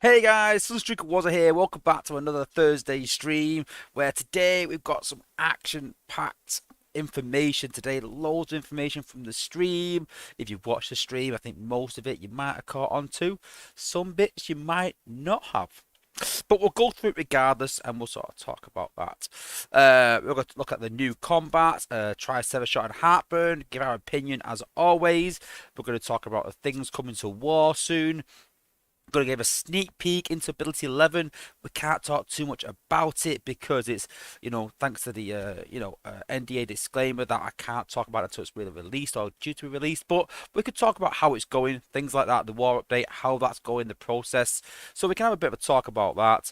Hey guys, Sunstreaker Wozza here. Welcome back to another Thursday stream where today we've got some action-packed information today. Loads of information from the stream. If you've watched the stream, I think most of it you might have caught on to. Some bits you might not have. But we'll go through it regardless and we'll sort of talk about that. We're going to look at the new combat, try Sever Shot and Heartburn, give our opinion as always. We're going to talk about the things coming to war soon. Going to give a sneak peek into Ability 11. We can't talk too much about it because it's, thanks to the, NDA disclaimer that I can't talk about it until it's really released or due to be released. But we could talk about how it's going, things like that, the war update, how that's going, the process. So we can have a bit of a talk about that.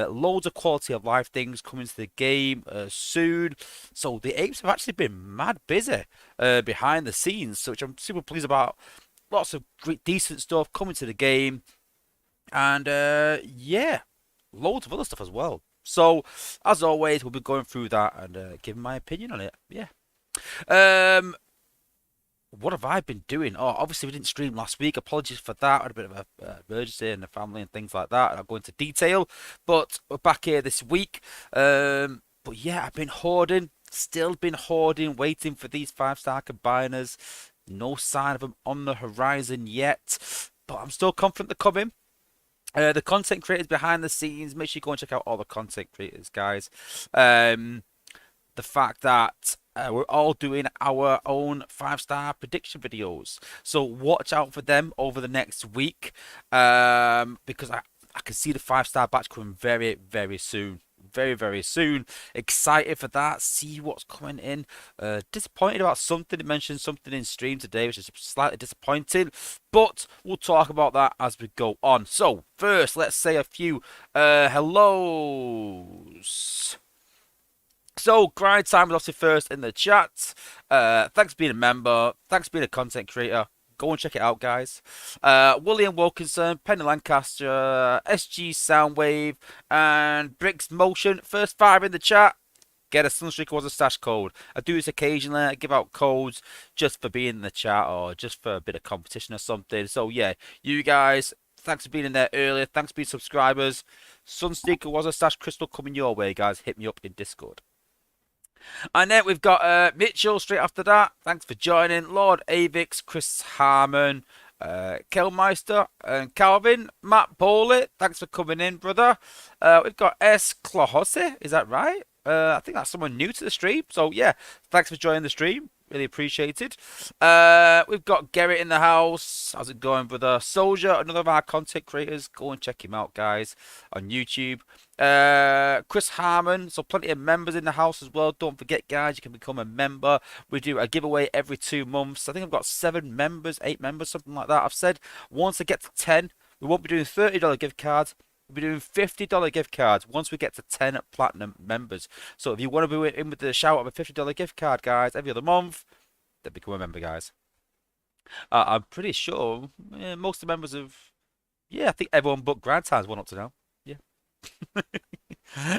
Loads of quality of life things coming to the game soon. So the apes have actually been mad busy behind the scenes, which I'm super pleased about. Lots of great, decent stuff coming to the game. And yeah, loads of other stuff as well. So as always, we'll be going through that and giving my opinion on it. Yeah. What have I been doing? Oh, obviously we didn't stream last week. Apologies for that. I had a bit of a emergency in the family and things like that. And I'll go into detail. But we're back here this week. But yeah, I've been hoarding. Still been hoarding, waiting for these 5-star combiners. No sign of them on the horizon yet. But I'm still confident they're coming. The content creators behind the scenes, make sure you go and check out all the content creators, guys. The fact that we're all doing our own 5-star prediction videos. So watch out for them over the next week because I can see the 5-star batch coming very, very soon. Very, very soon. Excited for that. See what's coming in. Disappointed about something. It mentioned something in stream today, which is slightly disappointing. But we'll talk about that as we go on. So, first, let's say a few hellos. So, Grind Time is obviously first in the chat. Thanks for being a member. Thanks for being a content creator. Go and check it out, guys. William Wilkinson, Penny Lancaster, SG Soundwave, and Bricks Motion. First 5 in the chat. Get a Sunstreaker Wozza stash code. I do this occasionally. I give out codes just for being in the chat or just for a bit of competition or something. So, yeah, you guys, thanks for being in there earlier. Thanks for being subscribers. Sunstreaker Wozza stash crystal coming your way, guys. Hit me up in Discord. And then we've got Mitchell straight after that. Thanks for joining. Lord Avix, Chris Harmon, Kelmeister, and Calvin. Matt Bowley, thanks for coming in, brother. We've got S. Clohose, is that right? I think that's someone new to the stream. So, yeah, thanks for joining the stream. Really appreciated. We've got Garrett in the house. How's it going, brother? Soldier, another of our content creators. Go and check him out, guys, on YouTube. Chris Harmon. So plenty of members in the house as well. Don't forget, guys, you can become a member. We do a giveaway every 2 months. I think I've got 7 members, 8 members, something like that. I've said once I get to 10, we won't be doing $30 gift cards. We'll be doing $50 gift cards once we get to 10 platinum members. So if you want to be in with the shout of a $50 gift card, guys, every other month, then become a member, guys. I'm pretty sure most of the members of, yeah, I think everyone but Grand Times won up to now. Yeah.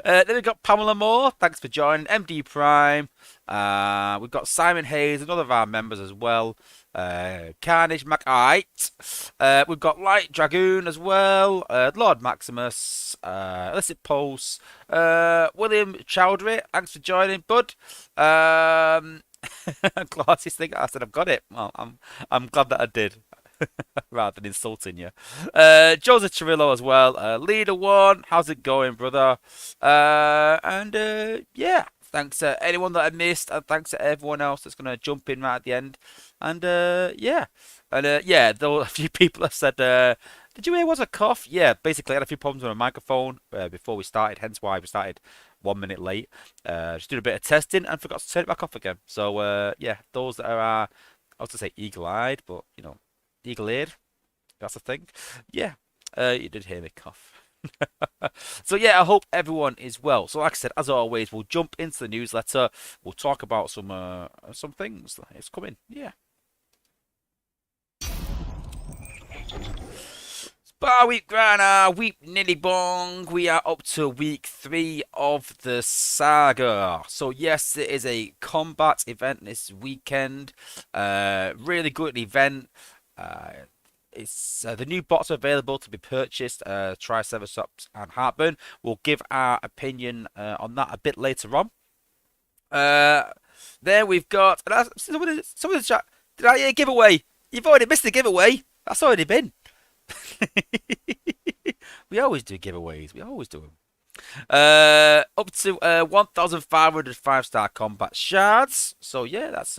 Then we've got Pamela Moore. Thanks for joining. MD Prime. We've got Simon Hayes, another of our members as well. Carnage MacIte. We've got Light Dragoon as well. Lord Maximus. Illicit Pulse. William Chowdhury. Thanks for joining, bud. Classy thing. I said I've got it. Well, I'm glad that I did. Rather than insulting you. Joseph Cirillo as well. Leader One, how's it going, brother? Yeah, thanks to anyone that I missed, and thanks to everyone else that's gonna jump in right at the end. And yeah, and yeah, though a few people have said, did you hear was a cough? Yeah, basically I had a few problems with my microphone before we started, hence why we started 1 minute late. Just did a bit of testing and forgot to turn it back off again. So yeah, those that are, I was to say eagle-eyed, but you know. Eagle-eared, that's a thing. Yeah, you did hear me cough. So yeah, I hope everyone is well. So like I said, as always, we'll jump into the newsletter. We'll talk about some things. It's coming. Yeah. Bar week Grana, week Nilly Bong. We are up to week 3 of the saga. So yes, it is a combat event this weekend. Really good event. It's the new bots are available to be purchased. Triceratops and Heartburn. We'll give our opinion on that a bit later on. Then we've got someone in the chat. Did I hear a giveaway? You've already missed the giveaway. That's already been. We always do giveaways. We always do them. Up to 1,500 5-star combat shards. So yeah, that's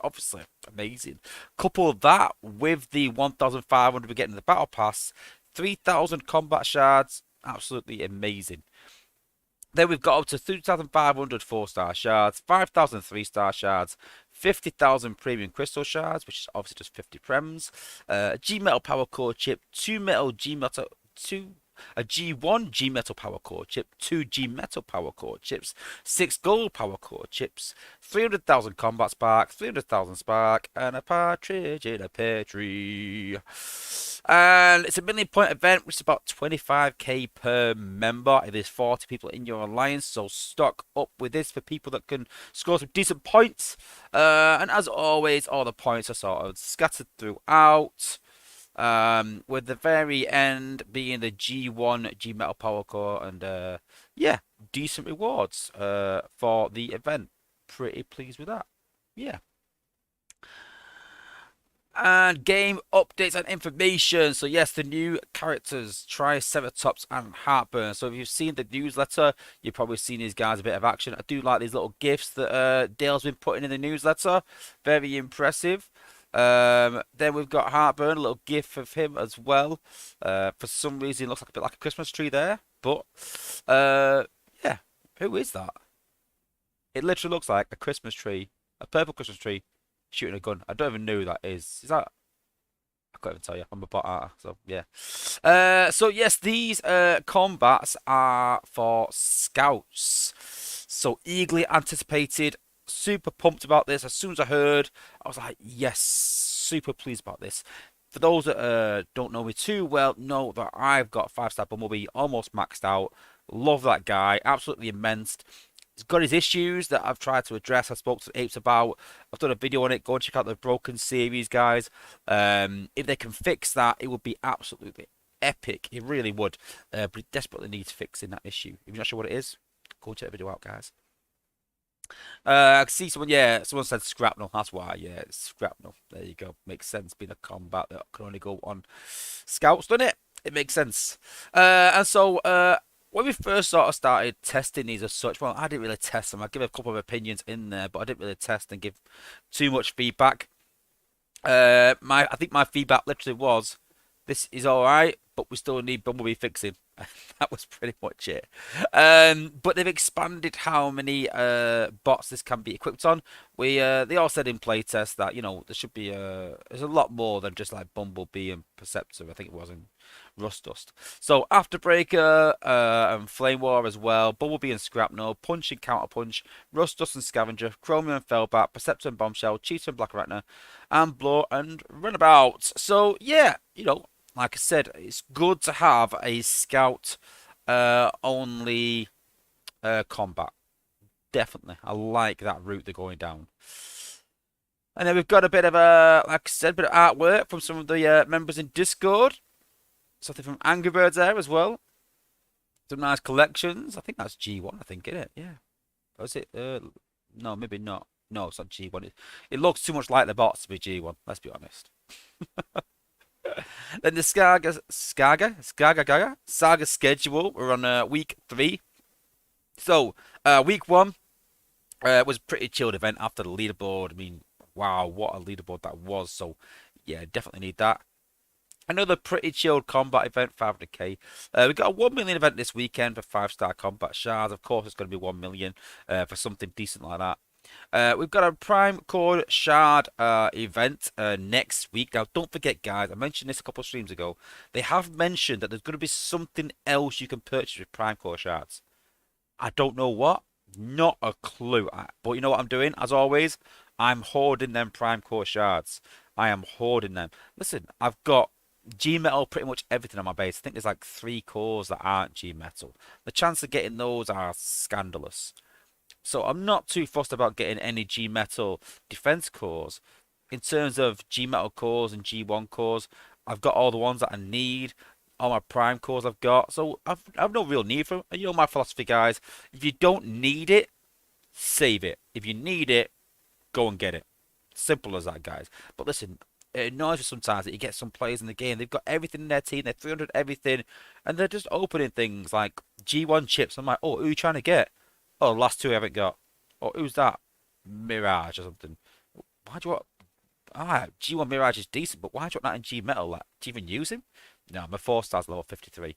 obviously amazing. Couple that with the 1,500 we get in the battle pass, 3,000 combat shards. Absolutely amazing. Then we've got up to 2,500 4-star shards, 5,000 3-star shards, 50,000 premium crystal shards, which is obviously just 50 prems, G metal power core chip, 2 metal G metal, a G1 G metal power core chip, 2 G metal power core chips, 6 gold power core chips, 300,000 combat spark, 300,000 spark, and a partridge in a pear tree. And it's a 1,000,000 point event, which is about 25k per member. If there's 40 people in your alliance, so stock up with this for people that can score some decent points. And as always, all the points are sort of scattered throughout. With the very end being the G1 G Metal Power Core, and yeah, decent rewards for the event. Pretty pleased with that. Yeah. And game updates and information. So yes, the new characters, Triceratops and Heartburn. So if you've seen the newsletter, you've probably seen these guys a bit of action. I do like these little gifs that Dale's been putting in the newsletter. Very impressive. Then we've got Heartburn, a little gif of him as well. For some reason, it looks like a bit like a Christmas tree there. But yeah, who is that? It literally looks like a Christmas tree, a purple Christmas tree, shooting a gun. I don't even know who that is. Is that? I can't even tell you. I'm a bot arter, so yeah. So yes, these combats are for scouts. So eagerly anticipated. Super pumped about this. As soon as I heard, I was like, yes, super pleased about this. For those that don't know me too well, know that I've got 5-star Bumblebee almost maxed out. Love that guy, absolutely immense. He's got his issues that I've tried to address. I spoke to Apes about. I've done a video on it. Go and check out the Broken series, guys. If they can fix that, it would be absolutely epic. It really would. But it desperately needs fixing that issue. If you're not sure what it is, go check the video out, guys. I can see someone, yeah, someone said Scrapnel. That's why, yeah, it's Scrapnel. There you go. Makes sense being a combat that can only go on scouts, doesn't it? It makes sense. And so, when we first sort of started testing these as such, well, I didn't really test them. I give a couple of opinions in there, but I didn't really test and give too much feedback. I think my feedback literally was, this is all right, but we still need Bumblebee fixing. That was pretty much it. But they've expanded how many bots this can be equipped on. They all said in playtest that there should be there's a lot more than just like Bumblebee and Perceptor. I think it was in Rust Dust. So Afterbreaker and Flame War as well. Bumblebee and Scrapnel, Punch and Counter Punch, Rust Dust and Scavenger, Chromium and Fellbat, Perceptor and Bombshell, Cheetah and Black Retina, and Blow and Runabout. So yeah, like I said, it's good to have a scout only combat. Definitely. I like that route they're going down. And then we've got a bit of like I said, bit of artwork from some of the members in Discord. Something from Angry Birds there as well. Some nice collections. I think that's G1, I think, isn't it? Yeah. Or is it? No, maybe not. No, it's not G1. It looks too much like the bots to be G1, let's be honest. Then the Saga schedule. We're on week 3. So, week 1 was a pretty chilled event after the leaderboard. I mean, wow, what a leaderboard that was. So, yeah, definitely need that. Another pretty chilled combat event, 500k. We've got a 1 million event this weekend for 5-star combat shards. Of course, it's going to be 1 million for something decent like that. We've got a Prime Core Shard event next week. Now, don't forget, guys, I mentioned this a couple of streams ago. They have mentioned that there's going to be something else you can purchase with Prime Core Shards. I don't know what. Not a clue. But you know what I'm doing? As always, I'm hoarding them Prime Core Shards. I am hoarding them. Listen, I've got G-Metal pretty much everything on my base. I think there's like 3 cores that aren't G-Metal. The chance of getting those are scandalous. So I'm not too fussed about getting any G-Metal defense cores. In terms of G-Metal cores and G1 cores, I've got all the ones that I need. All my Prime cores I've got. So I've no real need for them. And you know my philosophy, guys. If you don't need it, save it. If you need it, go and get it. Simple as that, guys. But listen, it annoys me sometimes that you get some players in the game, they've got everything in their team, they're 300 everything, and they're just opening things like G1 chips. I'm like, oh, who are you trying to get? Oh, the last 2 I haven't got. Oh, who's that? Mirage or something. Why do you want... G1 Mirage is decent, but why do you want that in G Metal? Like, do you even use him? No, my 4-star's level 53.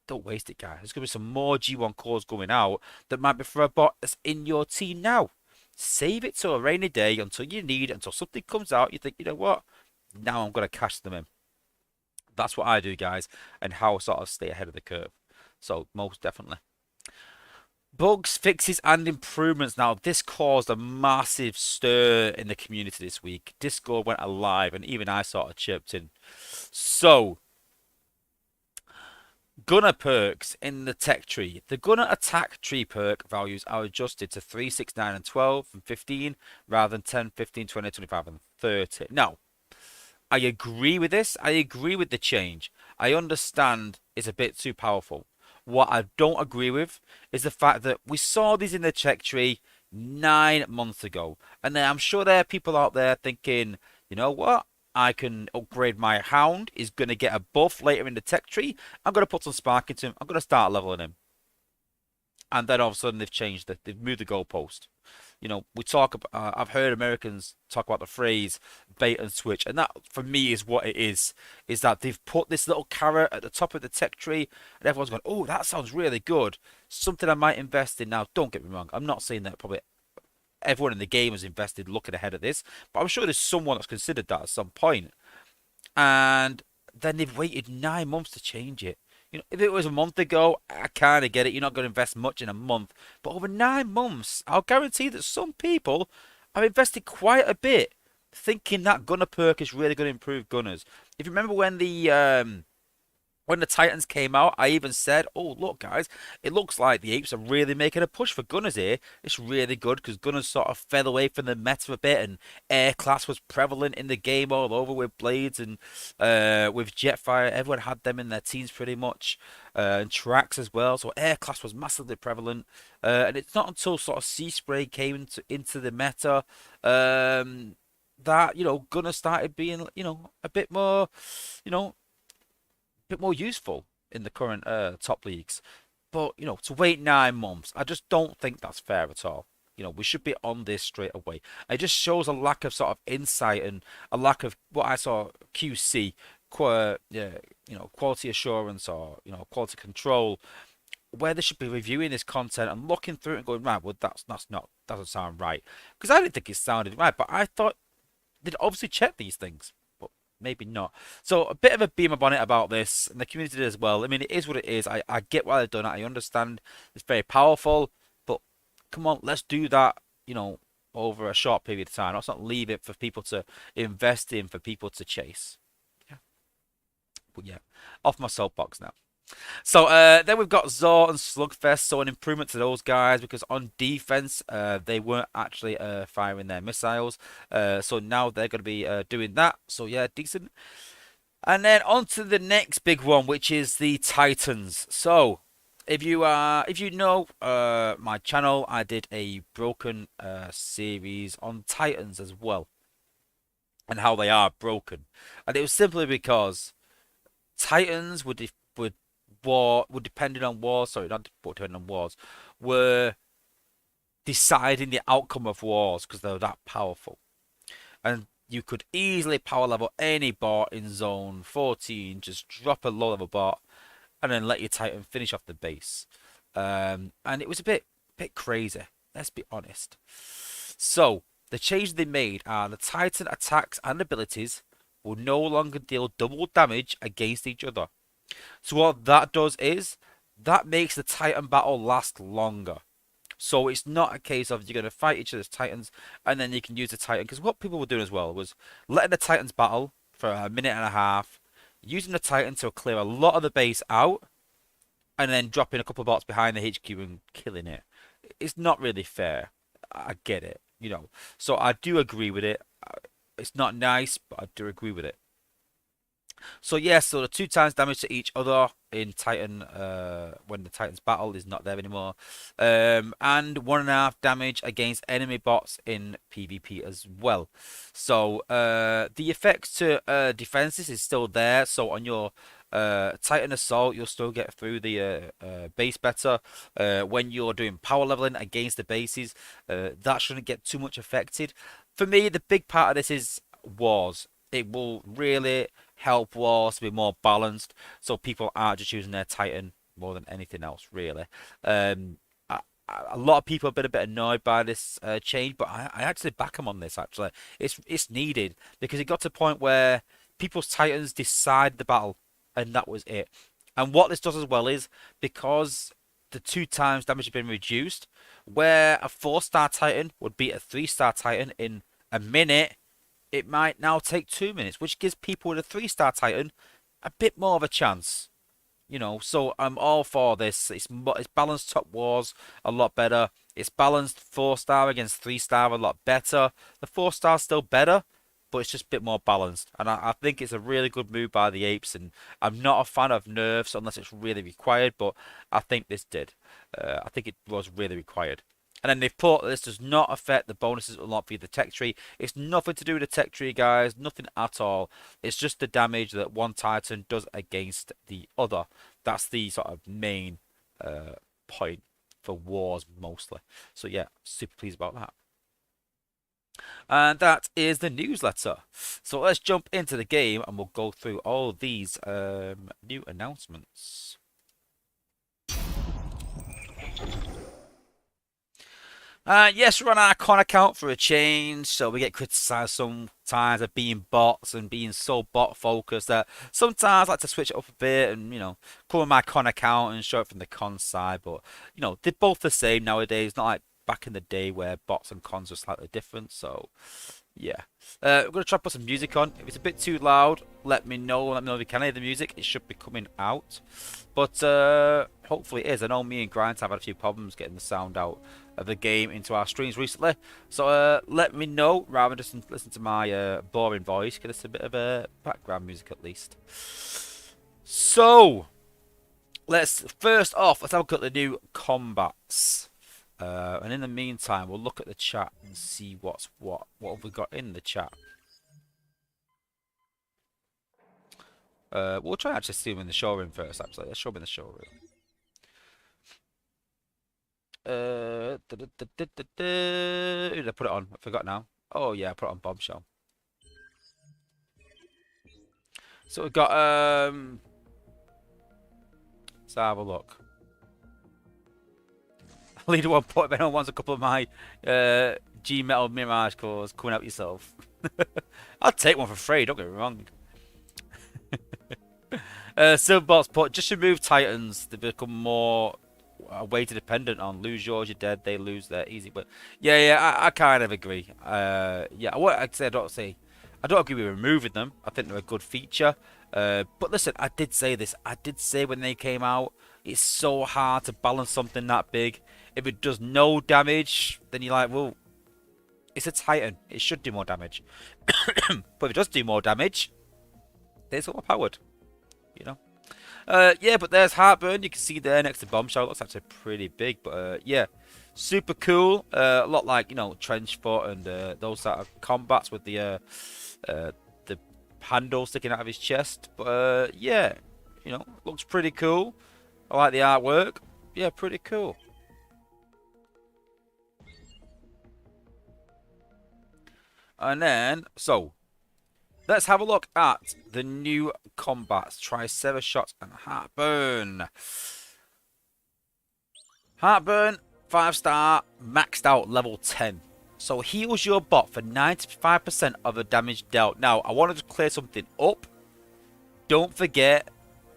Don't waste it, guys. There's going to be some more G1 cores going out that might be for a bot that's in your team now. Save it till a rainy day until you need it, until something comes out. You think, you know what? Now I'm going to cash them in. That's what I do, guys, and how I sort of stay ahead of the curve. So, most definitely. Bugs, fixes, and improvements. Now, this caused a massive stir in the community this week. Discord went alive, and even I sort of chirped in. So, Gunner perks in the tech tree. The Gunner attack tree perk values are adjusted to 3, 6, 9, and 12 and 15 rather than 10, 15, 20, 25, and 30. Now, I agree with this. I agree with the change. I understand it's a bit too powerful. What I don't agree with is the fact that we saw these in the tech tree 9 months ago. And then I'm sure there are people out there thinking, you know what? I can upgrade my Hound. He's going to get a buff later in the tech tree. I'm going to put some spark into him. I'm going to start leveling him. And then all of a sudden they've changed it. They've moved the goalpost. We talk about, I've heard Americans talk about the phrase bait and switch. And that, for me, is what it is that they've put this little carrot at the top of the tech tree. And everyone's gone, oh, that sounds really good. Something I might invest in now. Don't get me wrong. I'm not saying that probably everyone in the game has invested looking ahead at this. But I'm sure there's someone that's considered that at some point. And then they've waited 9 months to change it. If it was a month ago, I kind of get it. You're not going to invest much in a month. But over 9 months, I'll guarantee that some people have invested quite a bit thinking that Gunner perk is really going to improve Gunners. If you remember when the Titans came out, I even said, oh, look, guys, it looks like the Apes are really making a push for Gunners here. It's really good because Gunners sort of fell away from the meta a bit, and Air Class was prevalent in the game all over with Blades and with Jetfire. Everyone had them in their teams pretty much, and Tracks as well. So Air Class was massively prevalent, and it's not until sort of Sea Spray came into the meta that, Gunners started being, a bit more, bit more useful in the current top leagues. But, to wait 9 months, I just don't think that's fair at all. We should be on this straight away. It just shows a lack of sort of insight and a lack of what I saw QC, yeah, quality assurance or, quality control, where they should be reviewing this content and looking through it and going, right, well, that's not, doesn't sound right. Because I didn't think it sounded right, but I thought they'd obviously check these things. But maybe not. So a bit of a beam up on it about this, and the community did as well. I mean, it is what it is. I get why they've done it. I understand it's very powerful, but come on, let's do that, over a short period of time. Let's not leave it for people to invest in, for people to chase. Yeah. But yeah, off my soapbox now. So then we've got Zor and Slugfest, so an improvement to those guys because on defense they weren't actually firing their missiles, so now they're going to be doing that. So yeah, decent. And then on to the next big one, which is the Titans. So if you know my channel, I did a broken series on Titans as well, and how they are broken, and it was simply because Titans would depending on wars. Sorry, not depending on wars, were deciding the outcome of wars because they were that powerful, and you could easily power level any bot in zone 14, just drop a low level bot, and then let your Titan finish off the base. And it was a bit crazy. Let's be honest. So the changes they made are the Titan attacks and abilities will no longer deal double damage against each other. So what that does is that makes the Titan battle last longer. So it's not a case of you're going to fight each other's Titans and then you can use the Titan. Because what people were doing as well was letting the Titans battle for a minute and a half, using the Titan to clear a lot of the base out, and then dropping a couple of bots behind the HQ and killing it. It's not really fair. I get it, So I do agree with it. It's not nice, but I do agree with it. So yeah, so the 2 times damage to each other in Titan when the Titans battle is not there anymore, and 1.5 damage against enemy bots in PvP as well. So the effects to defenses is still there. So on your Titan assault, you'll still get through the base better. When you're doing power leveling against the bases, that shouldn't get too much affected. For me, the big part of this is wars. It will really help wars to be more balanced, so people aren't just using their Titan more than anything else, really. A lot of people have been a bit annoyed by this change, but I actually back them on this. Actually, it's needed because it got to a point where people's Titans decide the battle, and that was it. And what this does as well is because the 2 times damage has been reduced, where a 4-star Titan would beat a 3-star Titan in a minute, it might now take 2 minutes, which gives people with a 3-star Titan a bit more of a chance. So I'm all for this. It's balanced top wars a lot better. It's balanced 4-star against 3-star a lot better. The 4-star's still better, but it's just a bit more balanced. And I think it's a really good move by the Apes. And I'm not a fan of nerfs unless it's really required, but I think this did. I think it was really required. And then they've put this does not affect the bonuses unlocked via the tech tree. It's nothing to do with the tech tree, guys. Nothing at all. It's just the damage that one Titan does against the other. That's the sort of main point for wars mostly. So yeah, super pleased about that. And that is the newsletter. So let's jump into the game and we'll go through all these new announcements. Yes, we're on our con account for a change, so we get criticised sometimes of being bots and being so bot focused that sometimes I like to switch it up a bit and, come on my con account and show it from the con side. But, they're both the same nowadays, not like back in the day where bots and cons were slightly different. So, yeah. We're going to try to put some music on. If it's a bit too loud, let me know. Let me know if you can hear the music. It should be coming out. But hopefully it is. I know me and Grind have had a few problems getting the sound out of the game into our streams recently. So let me know rather than just listen to my boring voice. Get us a bit of background music at least. So let's first off, let's have a look at the new combats. And in the meantime, we'll look at the chat and see what have we got in the chat. We'll try actually see them in the showroom first. Actually, let's show them in the showroom. Who did I put it on? I forgot now. Oh yeah, I put it on Bombshell. So we've got let's have a look. Leader 1 point. If anyone wants a couple of my G Metal Mirage cores, coming out yourself. I'll take one for free, don't get me wrong. Silverbolt's put, just remove Titans. They become more weighted dependent on. Lose yours, you're dead. They lose their easy. But yeah, I kind of agree. Yeah, what I'd say, I don't agree with removing them. I think they're a good feature. But listen, I did say this. I did say when they came out, it's so hard to balance something that big. If it does no damage, then you're like, well, it's a Titan. It should do more damage. But if it does do more damage, then it's overpowered. You know? Yeah, but there's Heartburn. You can see there next to Bombshell. It looks actually pretty big. But yeah, super cool. A lot like, you know, Trenchfoot and those sort of combats with the handle sticking out of his chest. But yeah, you know, looks pretty cool. I like the artwork. Yeah, pretty cool. And then, so, let's have a look at the new combats. Triceratops and Heartburn. Heartburn, 5-star, maxed out level 10. So heals your bot for 95% of the damage dealt. Now, I wanted to clear something up. Don't forget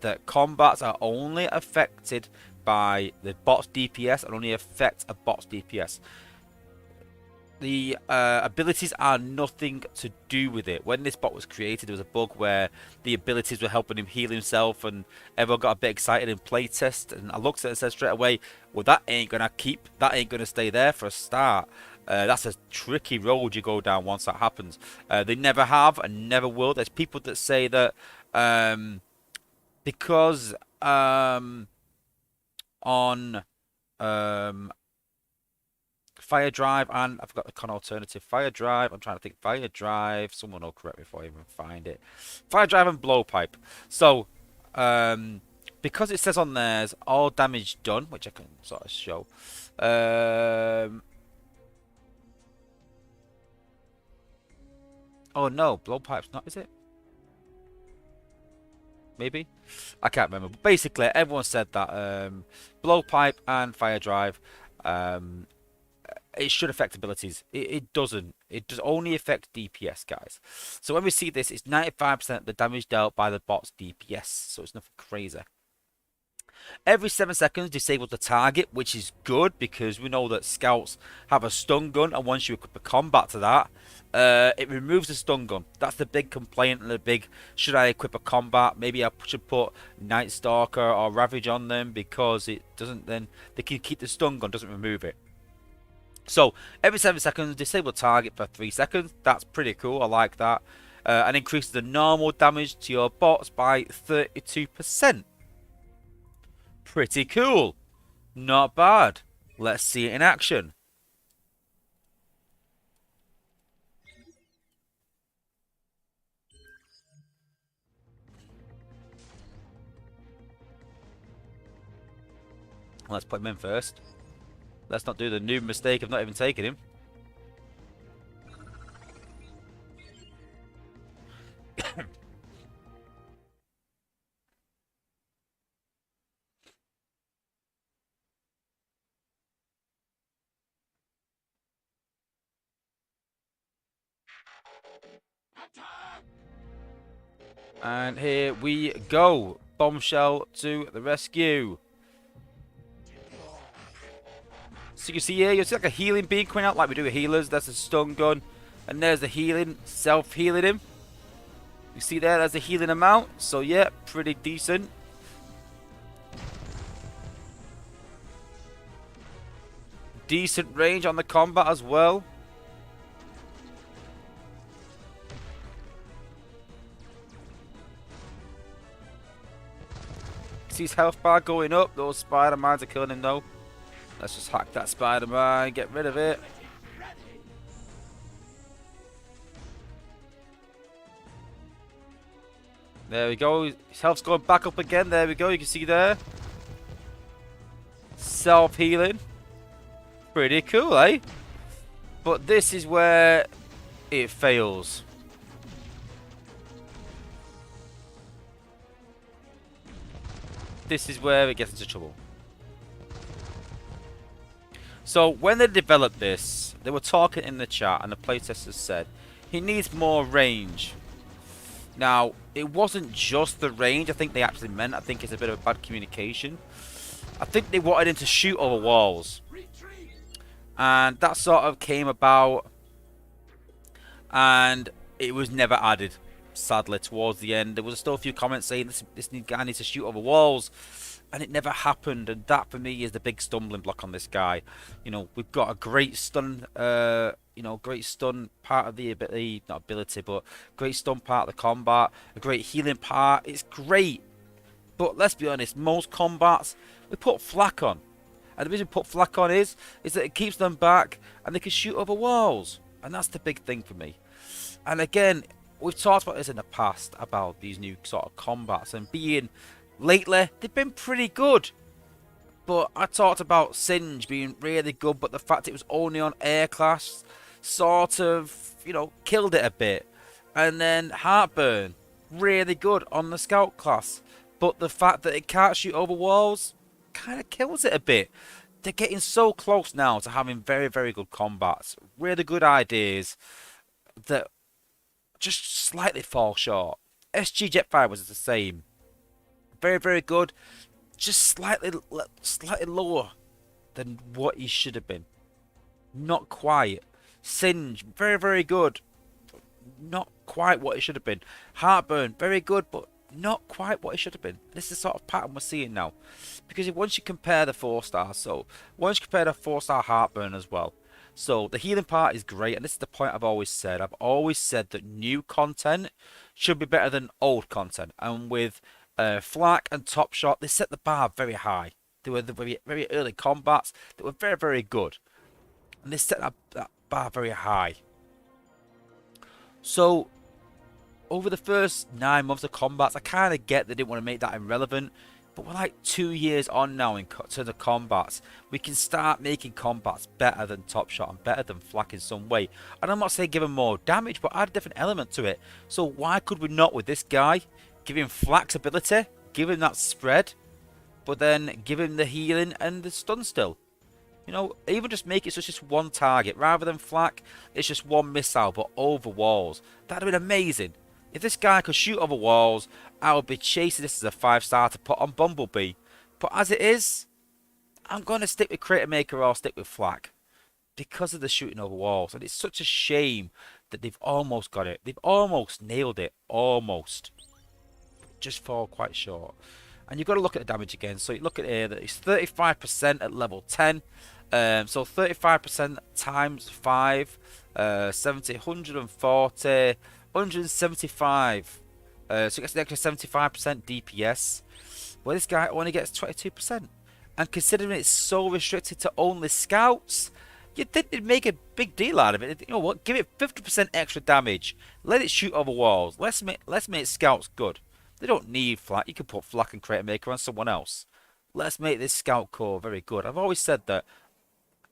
that combats are only affected by the bot's DPS and only affect a bot's DPS. The abilities are nothing to do with it. When this bot was created, there was a bug where the abilities were helping him heal himself, and everyone got a bit excited in playtest. And I looked at it and said straight away, well, that ain't gonna stay there for a start. That's a tricky road you go down once that happens. They never have and never will. There's people that say that because on Fire Drive and I've got the con alternative Fire Drive. I'm trying to think Fire Drive. Someone will correct me if I even find it. Fire Drive and Blowpipe. So because it says on there's all damage done, which I can sort of show. Oh no, Blowpipe's not, is it? Maybe? I can't remember. But basically, everyone said that Blowpipe and Fire Drive, it should affect abilities. It doesn't. It does only affect DPS, guys. So when we see this, it's 95% of the damage dealt by the bot's DPS. So it's nothing crazy. Every 7 seconds, disable the target, which is good because we know that scouts have a stun gun, and once you equip a combat to that, it removes the stun gun. That's the big complaint and the big, should I equip a combat? Maybe I should put Night Stalker or Ravage on them because it doesn't, then they can keep the stun gun, doesn't remove it. So every 7 seconds, disable the target for 3 seconds. That's pretty cool. I like that. And increases the normal damage to your bots by 32%. Pretty cool. Not bad. Let's see it in action. Let's put him in first. Let's not do the new mistake of not even taking him. And here we go. Bombshell to the rescue. So you can see here, you see like a healing beam coming out like we do with healers. That's a stun gun. And there's the healing, self-healing him. You see there's the healing amount. So yeah, pretty decent. Decent range on the combat as well. See his health bar going up. Those Spider-Mans are killing him though. Let's just hack that Spider-Man, get rid of it. There we go. His health's going back up again. There we go. You can see there. Self-healing. Pretty cool, eh? But this is where it fails. This is where it gets into trouble. So when they developed this, they were talking in the chat and the playtesters said he needs more range. Now, it wasn't just the range I think they actually meant. I think it's a bit of a bad communication. I think they wanted him to shoot over walls. And that sort of came about, and it was never added. Sadly, towards the end, there was still a few comments saying this guy needs to shoot over walls, and it never happened. And that for me is the big stumbling block on this guy. You know, we've got a great stun, great stun part of the ability, not ability, but great stun part of the combat, a great healing part. It's great, but let's be honest, most combats we put flak on. And the reason we put flak on is that it keeps them back and they can shoot over walls. And that's the big thing for me. And again, we've talked about this in the past about these new sort of combats and being lately they've been pretty good. But I talked about Singe being really good, but the fact it was only on air class sort of, killed it a bit. And then Heartburn, really good on the scout class. But the fact that it can't shoot over walls kind of kills it a bit. They're getting so close now to having very, very good combats, really good ideas that just slightly fall short. SG Jetfire was the same, very, very good, just slightly lower than what he should have been. Not quite. Singe, very, very good, not quite what it should have been. Heartburn, very good, but not quite what it should have been. This is the sort of pattern we're seeing now. Because once you compare the 4-star, so once you compare the 4-star Heartburn as well. So the healing part is great, and this is the point I've always said. I've always said that new content should be better than old content. And with Flak and Top Shot, they set the bar very high. They were the very, very early combats that were very, very good. And they set that bar very high. So over the first 9 months of combats, I kind of get they didn't want to make that irrelevant. But we're like 2 years on now in terms of combats. We can start making combats better than Top Shot and better than Flak in some way. And I'm not saying give him more damage, but add a different element to it. So why could we not with this guy? Give him Flak's ability, give him that spread, but then give him the healing and the stun still. Even just make it so it's just one target. Rather than Flak, it's just one missile, but over walls. That'd have been amazing. If this guy could shoot over walls, I would be chasing this as a 5-star to put on Bumblebee. But as it is, I'm going to stick with Creator Maker or stick with Flak. Because of the shooting over walls. And it's such a shame that they've almost got it. They've almost nailed it. Almost. Just fall quite short. And you've got to look at the damage again. So you look at here that it's 35% at level 10. So 35% times 5. 70, 140... 175. So it gets an extra 75% DPS. Well, this guy only gets 22%. And considering it's so restricted to only scouts, you'd think they'd make a big deal out of it. You know what? Give it 50% extra damage. Let it shoot over walls. Let's make scouts good. They don't need Flak. You can put Flak and Creator Maker on someone else. Let's make this scout core very good. I've always said that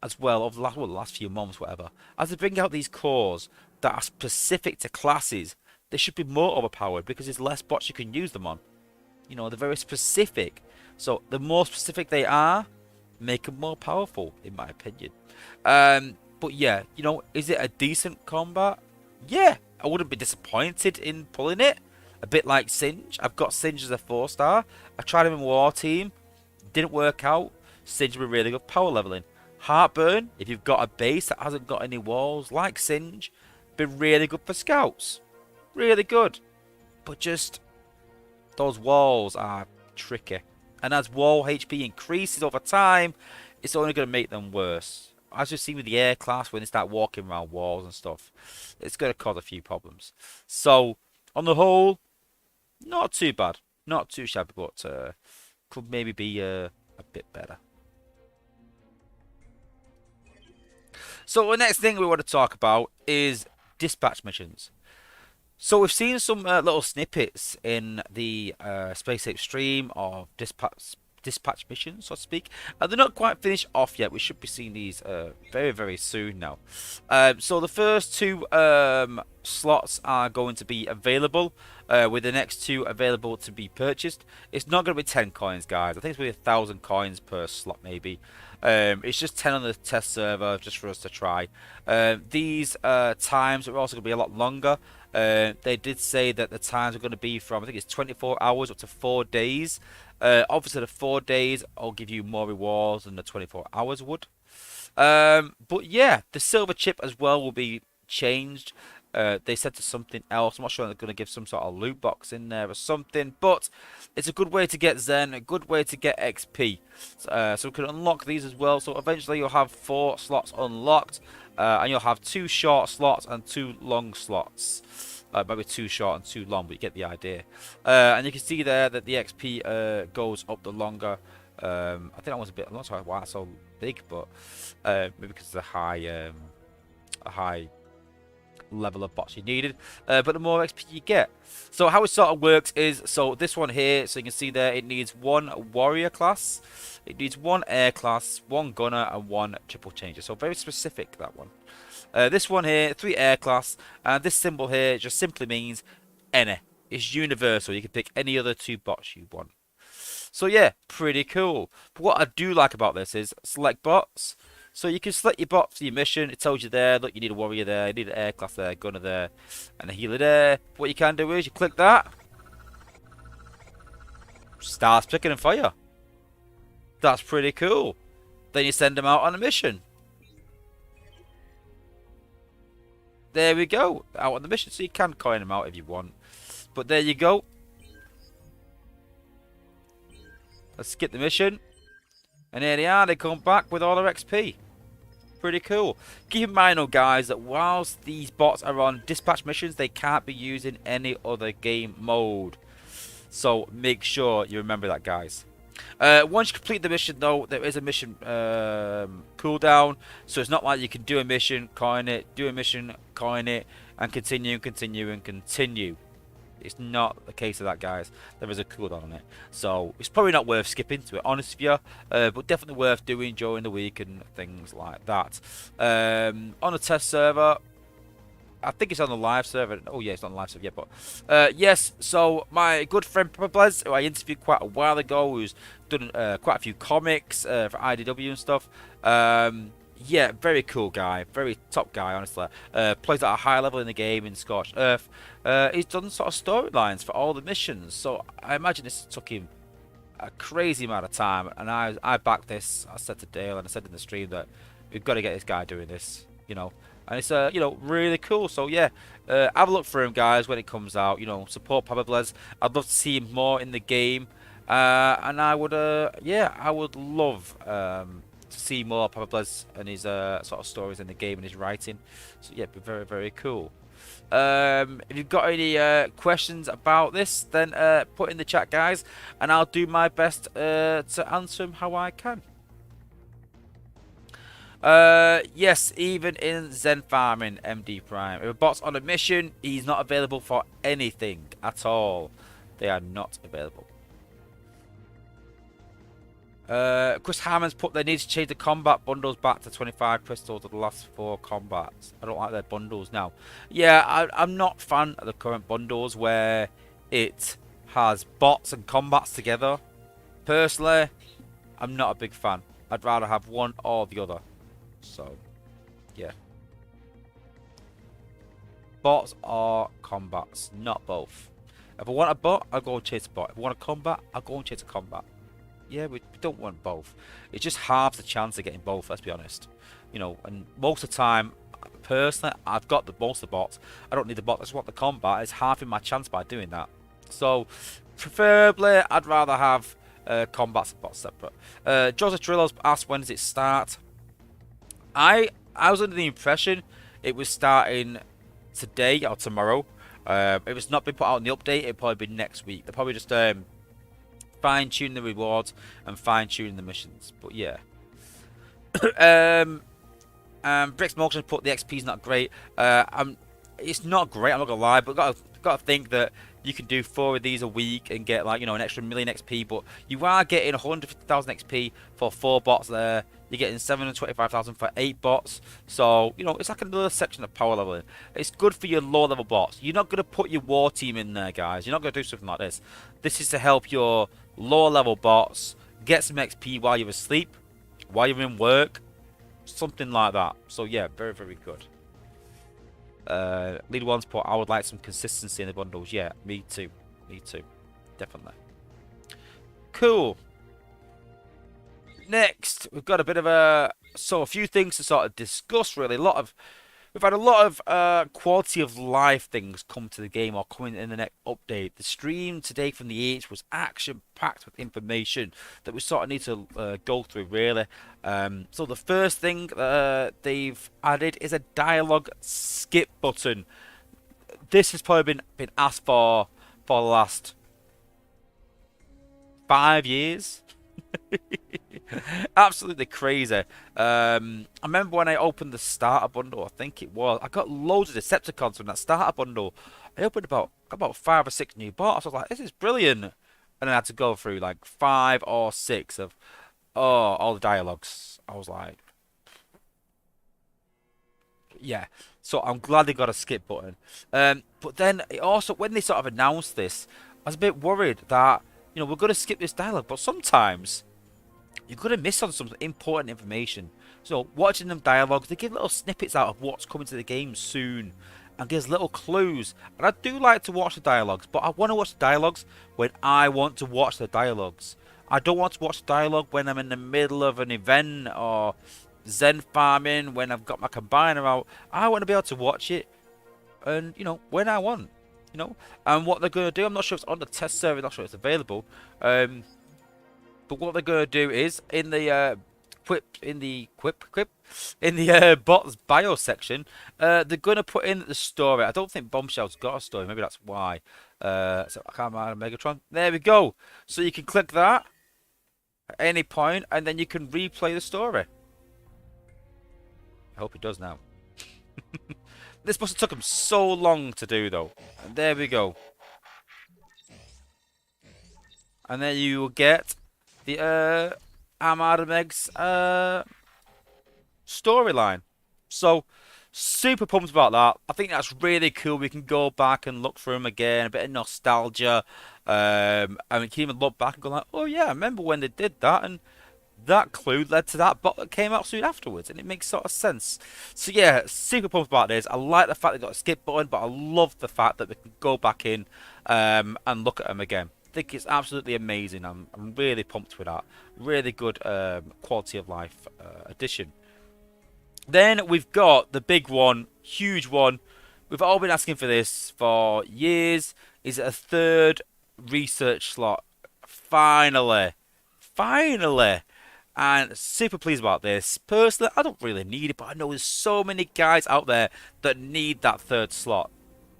as well over the last few months, whatever. As they bring out these cores that are specific to classes, they should be more overpowered because there's less bots you can use them on. They're very specific. So the more specific they are, make them more powerful, in my opinion. But yeah, is it a decent combat? Yeah, I wouldn't be disappointed in pulling it. A bit like Singe. I've got Singe as a 4-star. I tried him in War Team. Didn't work out. Singe would be really good power leveling. Heartburn, if you've got a base that hasn't got any walls, like Singe, be really good for scouts. Really good. But just, those walls are tricky. And as wall HP increases over time, it's only going to make them worse. As we've seen with the air class, when they start walking around walls and stuff, it's going to cause a few problems. So, on the whole, not too bad. Not too shabby, but could maybe be a bit better. So the next thing we want to talk about is dispatch missions. So we've seen some little snippets in the Space Ape stream of dispatch missions, so to speak. They're not quite finished off yet. We should be seeing these very, very soon now. So the first two slots are going to be available, with the next two available to be purchased. It's not going to be 10 coins, guys. I think it's going to be 1,000 coins per slot, maybe. It's just 10 on the test server, just for us to try. These times are also going to be a lot longer. They did say that the times are going to be from, I think it's 24 hours up to 4 days. Obviously, the 4 days will give you more rewards than the 24 hours would. But yeah, the silver chip as well will be changed. They said to something else. I'm not sure they're going to give some sort of loot box in there or something. But it's a good way to get Zen, a good way to get XP. So we can unlock these as well. So eventually you'll have 4 slots unlocked. And you'll have 2 short slots and 2 long slots. Maybe 2 short and 2 long, but you get the idea. And you can see there that the XP goes up the longer. I think that one's a bit, I'm not sure why it's so big, but maybe because of the high level of bots you needed, but the more XP you get. So how it sort of works is, so this one here, so you can see there, it needs 1 warrior class, it needs 1 air class, 1 gunner, and 1 triple changer. So very specific, that one. This one here, 3 air class, and this symbol here just simply means any. It's universal. You can pick any other 2 bots you want. So yeah, pretty cool. But what I do like about this is select bots. So you can select your bot for your mission. It tells you there, look, you need a warrior there, you need an air class there, gunner there, and a healer there. What you can do is you click that, starts picking and fire. That's pretty cool. Then you send them out on a mission. There we go, out on the mission. So you can coin them out if you want. But there you go. Let's skip the mission. And here they are, they come back with all their XP. Pretty cool. Keep in mind though, guys, that whilst these bots are on dispatch missions, they can't be used in any other game mode. So make sure you remember that, guys. Once you complete the mission though, there is a mission cooldown. So it's not like you can do a mission, coin it, do a mission, coin it, and continue and continue and continue. It's not the case of that, guys. There is a cooldown on it, so it's probably not worth skipping, to be honest with you, but definitely worth doing during the week and things like that. On the test server, I think it's on the live server. Oh yeah, it's not on the live server yet, but yes. So my good friend Pabblez, who I interviewed quite a while ago, who's done quite a few comics for IDW and stuff. Yeah, very cool guy, very top guy, honestly. Plays at a high level in the game in Scorched Earth. He's done sort of storylines for all the missions, so I imagine this took him a crazy amount of time. And I backed this. I said to Dale and I said in the stream that we've got to get this guy doing this, you know. And it's you know, really cool. So yeah, have a look for him, guys, when it comes out. You know, support Pabblez. I'd love to see him more in the game, and I would yeah, I would love to see more Pabblez and his sort of stories in the game and his writing. So yeah, be very, very cool. If you've got any questions about this, then put in the chat, guys, and I'll do my best to answer them how I can. Yes, even in Zen farming, MD Prime, if a bot's on a mission, he's not available for anything at all. They are not available. Chris Hammond's put they need to change the combat bundles back to 25 crystals of the last 4 combats. I don't like their bundles now. Yeah, I'm not a fan of the current bundles where it has bots and combats together. Personally, I'm not a big fan. I'd rather have one or the other. So, yeah. Bots or combats, not both. If I want a bot, I'll go and chase a bot. If I want a combat, I'll go and chase a combat. Yeah, we don't want both. It just halves the chance of getting both, let's be honest. You know, and most of the time, personally, I've got most of the bots. I don't need the bot, I just want the combat. It's halving my chance by doing that. So, preferably, I'd rather have combats and bots separate. Joseph Trillo's asked, when does it start? I was under the impression it was starting today or tomorrow. If it's not been put out in the update, it'll probably be next week. They'll probably just fine-tune the rewards and fine-tune the missions. But yeah. Brix Motion put the XP's not great. It's not great, I'm not gonna lie, but got to got to think that you can do 4 of these a week and get like, you know, an extra million XP, but you are getting 150,000 XP for 4 bots there. You're getting 725,000 for 8 bots. So, you know, it's like another section of power leveling. It's good for your low level bots. You're not going to put your war team in there, guys. You're not going to do something like this. This is to help your lower level bots get some XP while you're asleep, while you're in work, something like that. So yeah, very, very good. Lead one's put, I would like some consistency in the bundles. Yeah, me too. Me too. Definitely. Cool. Next, we've got a bit of a few things to sort of discuss. Really, we've had a lot of quality of life things come to the game or coming in the next update. The stream today from the 8th was action packed with information that we sort of need to go through. Really, so the first thing they've added is a dialogue skip button. This has probably been asked for the last 5 years. Absolutely crazy. I remember when I opened the starter bundle, I think it was, I got loads of Decepticons from that starter bundle. I opened about 5 or 6 new bots. I was like, this is brilliant. And then I had to go through like 5 or 6 of all the dialogues. I was like, yeah. So I'm glad they got a skip button. But then it also, when they sort of announced this, I was a bit worried that, you know, we're going to skip this dialogue, but sometimes you're going to miss on some important information. So watching them dialogues, they give little snippets out of what's coming to the game soon and gives little clues. And I do like to watch the dialogues, but I want to watch the dialogues when I want to watch the dialogues. I don't want to watch the dialogue when I'm in the middle of an event or Zen farming, when I've got my combiner out. I want to be able to watch it and, you know, when I want. You know, and what they're going to do, I'm not sure if it's on the test server, not sure if it's available. But what they're going to do is in the bots bio section, they're going to put in the story. I don't think Bombshell's got a story. Maybe that's why. So I can't mind Megatron. There we go. So you can click that at any point, and then you can replay the story. I hope it does now. This must have took them so long to do, though. And there we go. And then you will get the Armada Meg's storyline. So, super pumped about that. I think that's really cool. We can go back and look through them again. A bit of nostalgia. And we can even look back and go like, oh yeah, I remember when they did that. And that clue led to that bot that came out soon afterwards, and it makes sort of sense. So yeah, super pumped about this. I like the fact they got a skip button, but I love the fact that we can go back in and look at them again. I think it's absolutely amazing. I'm really pumped with that. Really good quality of life addition. Then we've got the big one, huge one. We've all been asking for this for years. Is it a 3rd research slot? Finally. Finally. And super pleased about this. Personally, I don't really need it, but I know there's so many guys out there that need that 3rd slot.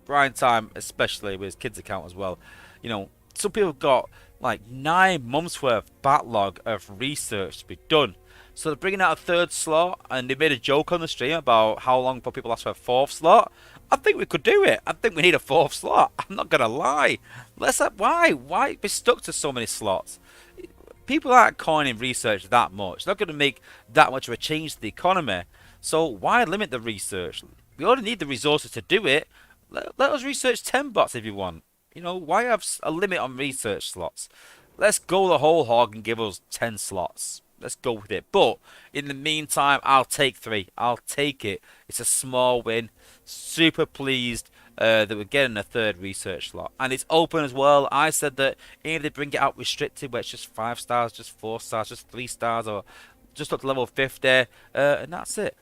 Brian Time, especially with his kids' account as well. You know, some people have got like 9 months worth backlog of research to be done. So they're bringing out a 3rd slot, and they made a joke on the stream about how long before people ask for a 4th slot. I think we could do it. I think we need a 4th slot. I'm not gonna lie. Why be stuck to so many slots? People aren't coining research that much. They're not going to make that much of a change to the economy. So why limit the research? We already need the resources to do it. Let us research 10 bots if you want. You know, why have a limit on research slots? Let's go the whole hog and give us 10 slots. Let's go with it. But in the meantime, I'll take 3. I'll take it. It's a small win. Super pleased that we're getting a 3rd research slot. And it's open as well. I said that if they bring it out restricted, where it's just 5 stars, just 4 stars, just 3 stars, or just up to level 50, and that's it.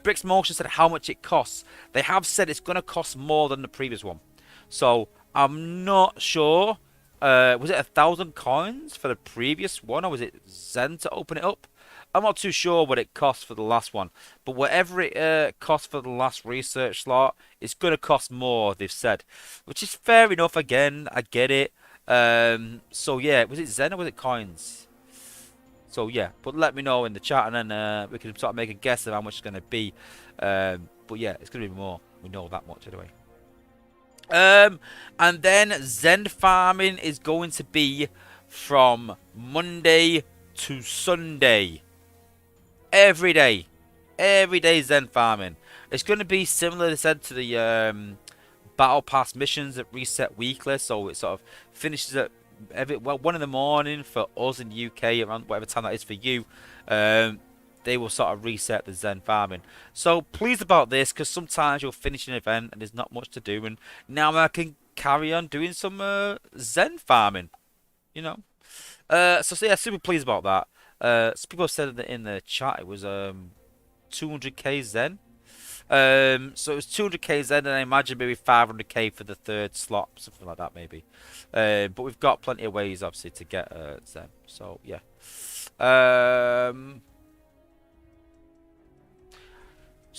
Bricks Motion said how much it costs. They have said it's going to cost more than the previous one. So I'm not sure. Was it 1,000 coins for the previous one, or was it Zen to open it up? I'm not too sure what it cost for the last one, but whatever it cost for the last research slot, it's going to cost more, they've said, which is fair enough. Again, I get it. So yeah, was it Zen or was it coins? So yeah, but let me know in the chat, and then we can sort of make a guess of how much it's going to be. But yeah, it's going to be more. We know that much anyway. Um, and then Zen farming is going to be from Monday to Sunday. Every day. Every day Zen farming. It's going to be similar, they said, to the battle pass missions that reset weekly. So it sort of finishes at well 1 in the morning for us in the UK, around whatever time that is for you. Um, they will sort of reset the Zen farming. So pleased about this because sometimes you'll finish an event and there's not much to do, and now I can carry on doing some Zen farming. You know. So yeah, super pleased about that. Some people said in the chat it was 200k Zen. So it was 200k Zen, and I imagine maybe 500k for the third slot, something like that, maybe. But we've got plenty of ways, obviously, to get Zen. So yeah. Um,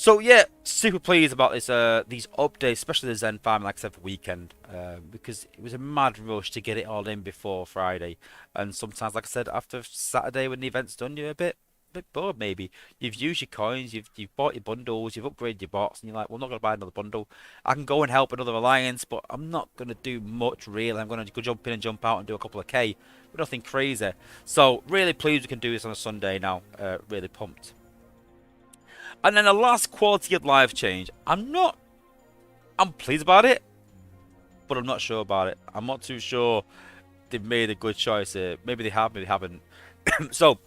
So yeah, super pleased about this these updates, especially the Zen farm, like I said, for weekend, because it was a mad rush to get it all in before Friday, and sometimes, like I said, after Saturday when the event's done, you're a bit bored maybe. You've used your coins, you've bought your bundles, you've upgraded your bots, and you're like, well, I'm not gonna buy another bundle. I can go and help another alliance, but I'm not gonna do much really. I'm gonna go jump in and jump out and do a couple of K, but nothing crazy. So really pleased we can do this on a Sunday now. Really pumped. And then the last quality of life change. I'm pleased about it, but I'm not sure about it. I'm not too sure they've made a good choice here. Maybe they have, maybe they haven't. So,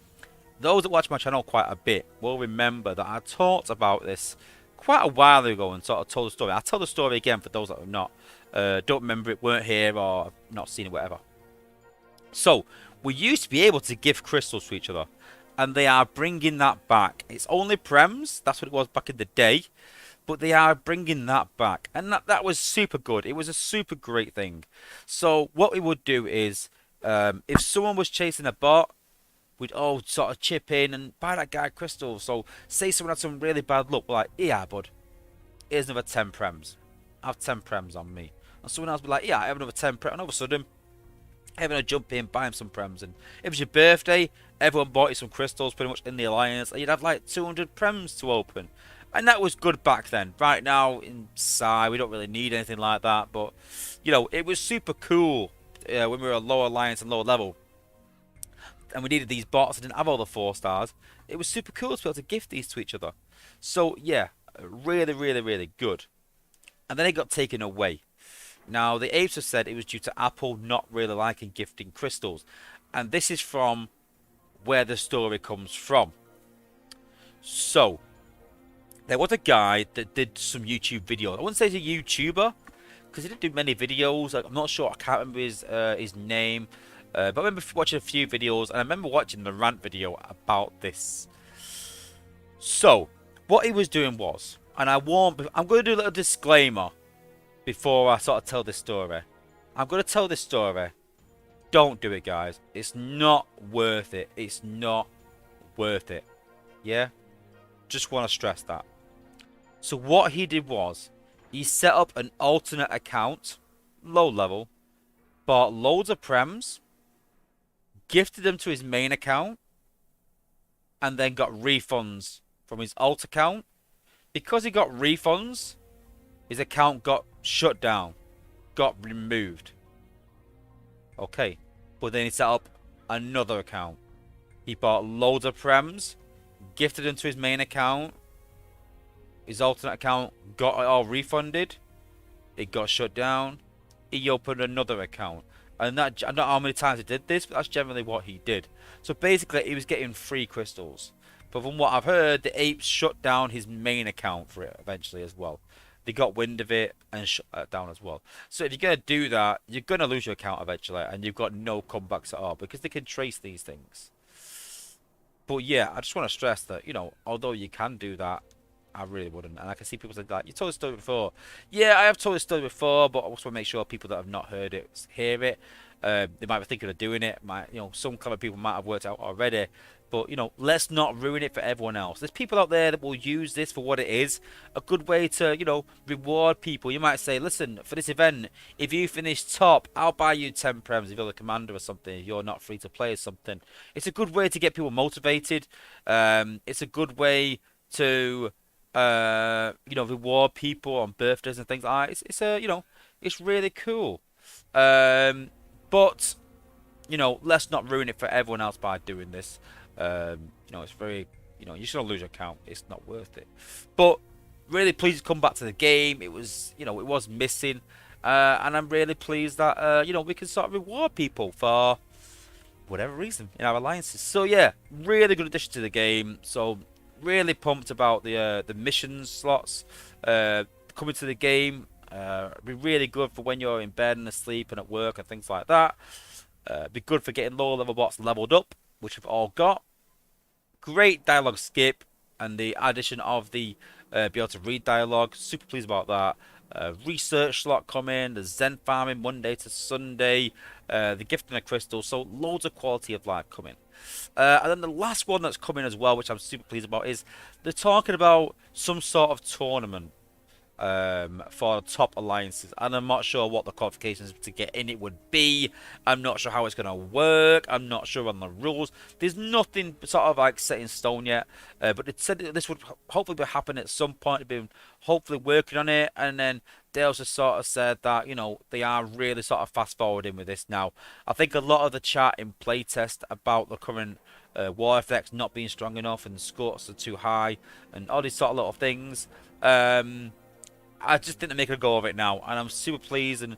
those that watch my channel quite a bit will remember that I talked about this quite a while ago and sort of told the story. I'll tell the story again for those that have not. Don't remember it, weren't here, or have not seen it, whatever. So, we used to be able to give crystals to each other, and they are bringing that back. It's only prems, that's what it was back in the day, but they are bringing that back, and that was super good. It was a super great thing. So what we would do is, if someone was chasing a bot, we'd all sort of chip in and buy that guy crystals. So say someone had some really bad luck, we're like, yeah, bud, here's another 10 prems. I have 10 prems on me. And someone else would be like, yeah, I have another 10 prems. And all of a sudden, everyone would jump in, buy him some prems. And if it was your birthday, everyone bought you some crystals pretty much in the alliance, and you'd have like 200 prems to open. And that was good back then. Right now, in Psy, we don't really need anything like that. But, it was super cool when we were a lower alliance and lower level. And we needed these bots and didn't have all the 4 stars. It was super cool to be able to gift these to each other. So, yeah, really, really, really good. And then it got taken away. Now, the apes have said it was due to Apple not really liking gifting crystals. And this is from where the story comes from. So, there was a guy that did some YouTube videos. I wouldn't say he's a YouTuber, because he didn't do many videos. I'm not sure, I can't remember his name. But I remember watching a few videos, and I remember watching the rant video about this. So, what he was doing was, and I'm going to do a little disclaimer before I sort of tell this story. I'm going to tell this story. Don't do it, guys. It's not worth it. It's not worth it. Yeah? Just want to stress that. So what he did was, he set up an alternate account, low level, bought loads of prems, gifted them to his main account, and then got refunds from his alt account. Because he got refunds, his account got shut down, got removed. Okay, but then he set up another account. He bought loads of prems, gifted them to his main account. His alternate account got it all refunded. It got shut down. He opened another account. And I don't know how many times he did this, but that's generally what he did. So basically, he was getting free crystals. But from what I've heard, the apes shut down his main account for it eventually as well. They got wind of it and shut that down as well. So if you're going to do that, you're going to lose your account eventually, and you've got no comebacks at all, because they can trace these things. But yeah, I just want to stress that, although you can do that, I really wouldn't. And I can see people say, like, you told this story before. Yeah, I have told this story before, but I also want to make sure people that have not heard it hear it. They might be thinking of doing it. Some clever people might have worked out already. But, let's not ruin it for everyone else. There's people out there that will use this for what it is. A good way to, reward people. You might say, listen, for this event, if you finish top, I'll buy you 10 prems if you're the commander or something. If you're not free to play or something. It's a good way to get people motivated. It's a good way to, reward people on birthdays and things like that. It's a, It's really cool. Um, but let's not ruin it for everyone else by doing this. It's very, you're just gonna lose your account. It's not worth it. But really pleased to come back to the game. It was, it was missing, and I'm really pleased that we can sort of reward people for whatever reason in our alliances. So yeah, really good addition to the game. So really pumped about the mission slots coming to the game. Be really good for when you're in bed and asleep and at work and things like that. Be good for getting lower level bots leveled up, which we've all got. Great dialogue skip and the addition of the be able to read dialogue. Super pleased about that. Research slot coming, the Zen farming Monday to Sunday, the gifting of crystals, so loads of quality of life coming. And then the last one that's coming as well, which I'm super pleased about, is they're talking about some sort of tournament for the top alliances, and I'm not sure what the qualifications to get in it would be. I'm not sure how it's going to work. I'm not sure on the rules. There's nothing sort of like set in stone yet, but it said that this would hopefully be happening at some point. They've been hopefully working on it, and then they also sort of said that they are really sort of fast forwarding with this now. I think a lot of the chat in playtest about the current war effects not being strong enough and scores are too high and all these sort of little things. I just think they're making a go of it now, and I'm super pleased. And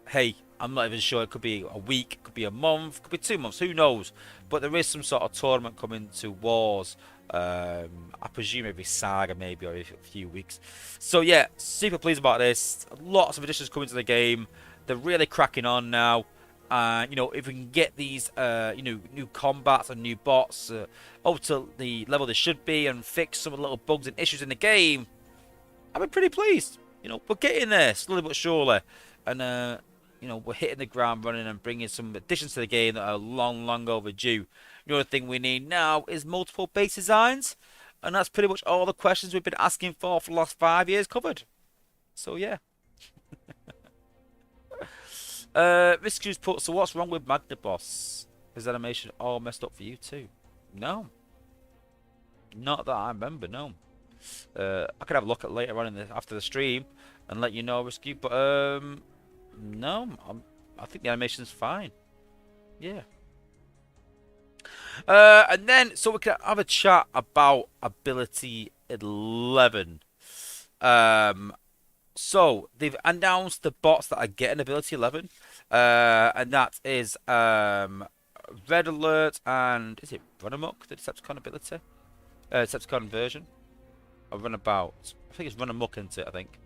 hey, I'm not even sure. It could be a week, could be a month, could be 2 months. Who knows? But there is some sort of tournament coming to Wars. I presume every saga maybe or a few weeks. So yeah, super pleased about this. Lots of additions coming to the game. They're really cracking on now. If we can get these, new combats and new bots up to the level they should be, and fix some of the little bugs and issues in the game, I've been pretty pleased. We're getting there slowly but surely, and we're hitting the ground running and bringing some additions to the game that are long, long overdue. The other thing we need now is multiple base designs, and that's pretty much all the questions we've been asking for the last 5 years covered. So yeah. Risku's put, so what's wrong with Magna Boss? Is animation all messed up for you too? No. Not that I remember, no. I could have a look at later on after the stream and let you know, Risky. But no, I think the animation's fine. Yeah. And then so we can have a chat about ability 11. So they've announced the bots that are getting ability 11, and that is Red Alert and is it Run Amok, the Decepticon ability, Decepticon version. Or Runabout. I think it's Run Amok, isn't it? I think.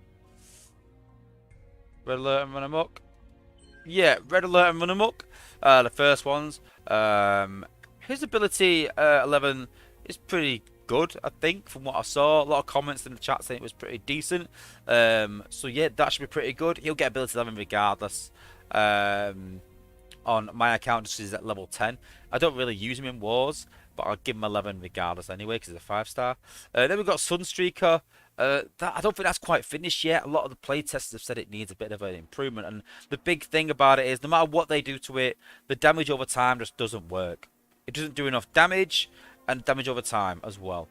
Red Alert and Run Amok. Yeah, Red Alert and Run Amok. The first ones. His ability 11 is pretty good, I think, from what I saw. A lot of comments in the chat saying it was pretty decent. So yeah, that should be pretty good. He'll get ability 11 regardless. On my account, just is at level 10. I don't really use him in wars, but I'll give him 11 regardless anyway, because it's a 5-star. Then we've got Sunstreaker. I don't think that's quite finished yet. A lot of the playtesters have said it needs a bit of an improvement. And the big thing about it is, no matter what they do to it, the damage over time just doesn't work. It doesn't do enough damage, and damage over time as well.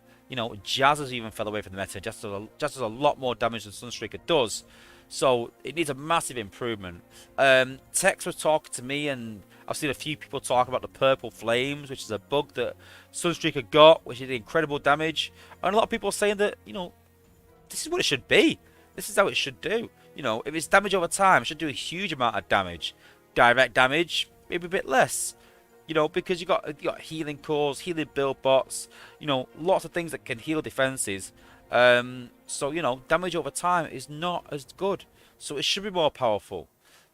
Jazz has even fell away from the meta. Just does a lot more damage than Sunstreaker does. So it needs a massive improvement. Tex was talking to me, and I've seen a few people talk about the purple flames, which is a bug that Sunstreaker got, which did incredible damage. And a lot of people are saying that, this is what it should be. This is how it should do. If it's damage over time, it should do a huge amount of damage. Direct damage, maybe a bit less. Because you got healing cores, healing build bots, lots of things that can heal defenses. So, damage over time is not as good. So it should be more powerful.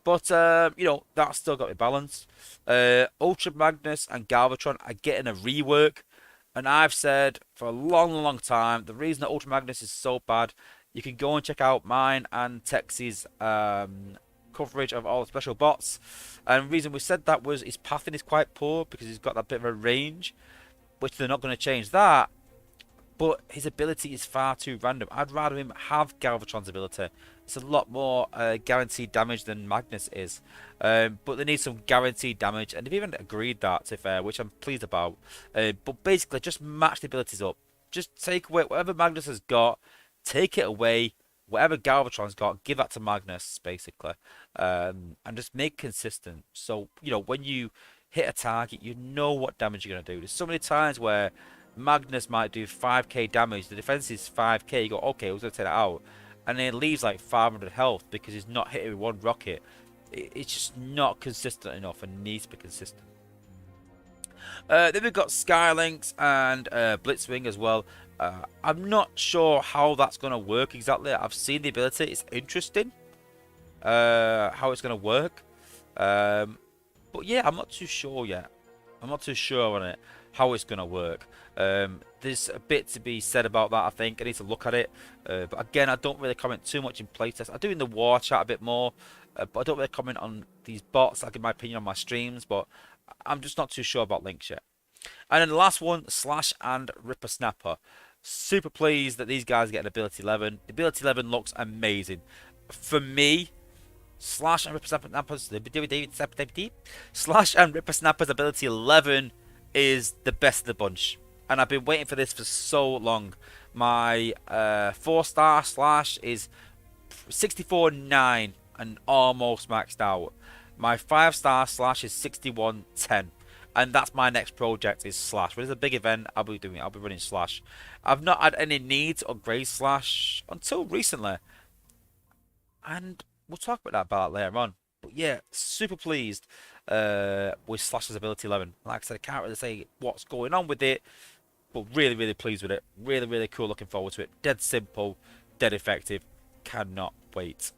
But, that's still got to be balanced. Ultra Magnus and Galvatron are getting a rework. And I've said for a long, long time, the reason that Ultra Magnus is so bad, you can go and check out mine and Tex's coverage of all the special bots. And the reason we said that was his pathing is quite poor because he's got that bit of a range, which they're not going to change that. But his ability is far too random. I'd rather him have Galvatron's ability. It's a lot more guaranteed damage than Magnus is. But they need some guaranteed damage. And they've even agreed that, to be fair, which I'm pleased about. But basically, just match the abilities up. Just take away whatever Magnus has got. Take it away. whatever Galvatron's got, give that to Magnus basically, and just make consistent. So when you hit a target, you know what damage you're gonna do. There's so many times where Magnus might do 5k damage. The defense is 5k. You go, okay, I was gonna take that out, and then it leaves like 500 health because he's not hitting with one rocket. It's just not consistent enough and needs to be consistent. Then we've got Skylinks and Blitzwing as well. I'm not sure how that's going to work exactly. I've seen the ability. It's interesting how it's going to work. But yeah, I'm not too sure yet. I'm not too sure on it, how it's going to work. There's a bit to be said about that, I think. I need to look at it. But again, I don't really comment too much in playtest. I do in the war chat a bit more. But I don't really comment on these bots. I give my opinion on my streams. But I'm just not too sure about links yet. And then the last one, Slash and Ripper Snapper. Super pleased that these guys get an ability 11. The ability 11 looks amazing. For me, Slash and Ripper Snapper's Slash and Ripper Snapper's ability 11 is the best of the bunch. And I've been waiting for this for so long. My 4-star Slash is 64.9 and almost maxed out. My 5-star Slash is 61.10. And that's my next project is Slash. When there's a big event, I'll be running Slash. I've not had any need to upgrade Slash until recently. And we'll talk about that later on. But yeah, super pleased with Slash's ability 11. Like I said, I can't really say what's going on with it, but really, really pleased with it. Really, really cool. Looking forward to it. Dead simple, dead effective. Cannot wait.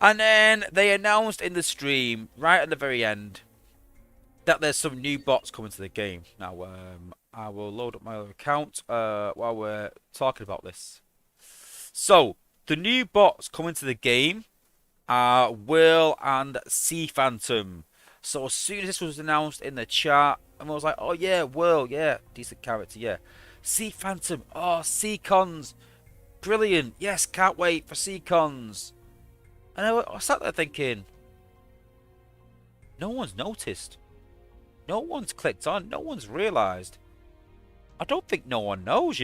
And then they announced in the stream, right at the very end, that there's some new bots coming to the game. Now, I will load up my other account while we're talking about this. So, the new bots coming to the game are Whirl and Sea Phantom. So, as soon as this was announced in the chat, I was like, oh yeah, Whirl, yeah, decent character, yeah. Sea Phantom, oh, Seacons, brilliant, yes, can't wait for Seacons. And I sat there thinking, no one's noticed. No one's clicked on. No one's realised. I don't think no one knows,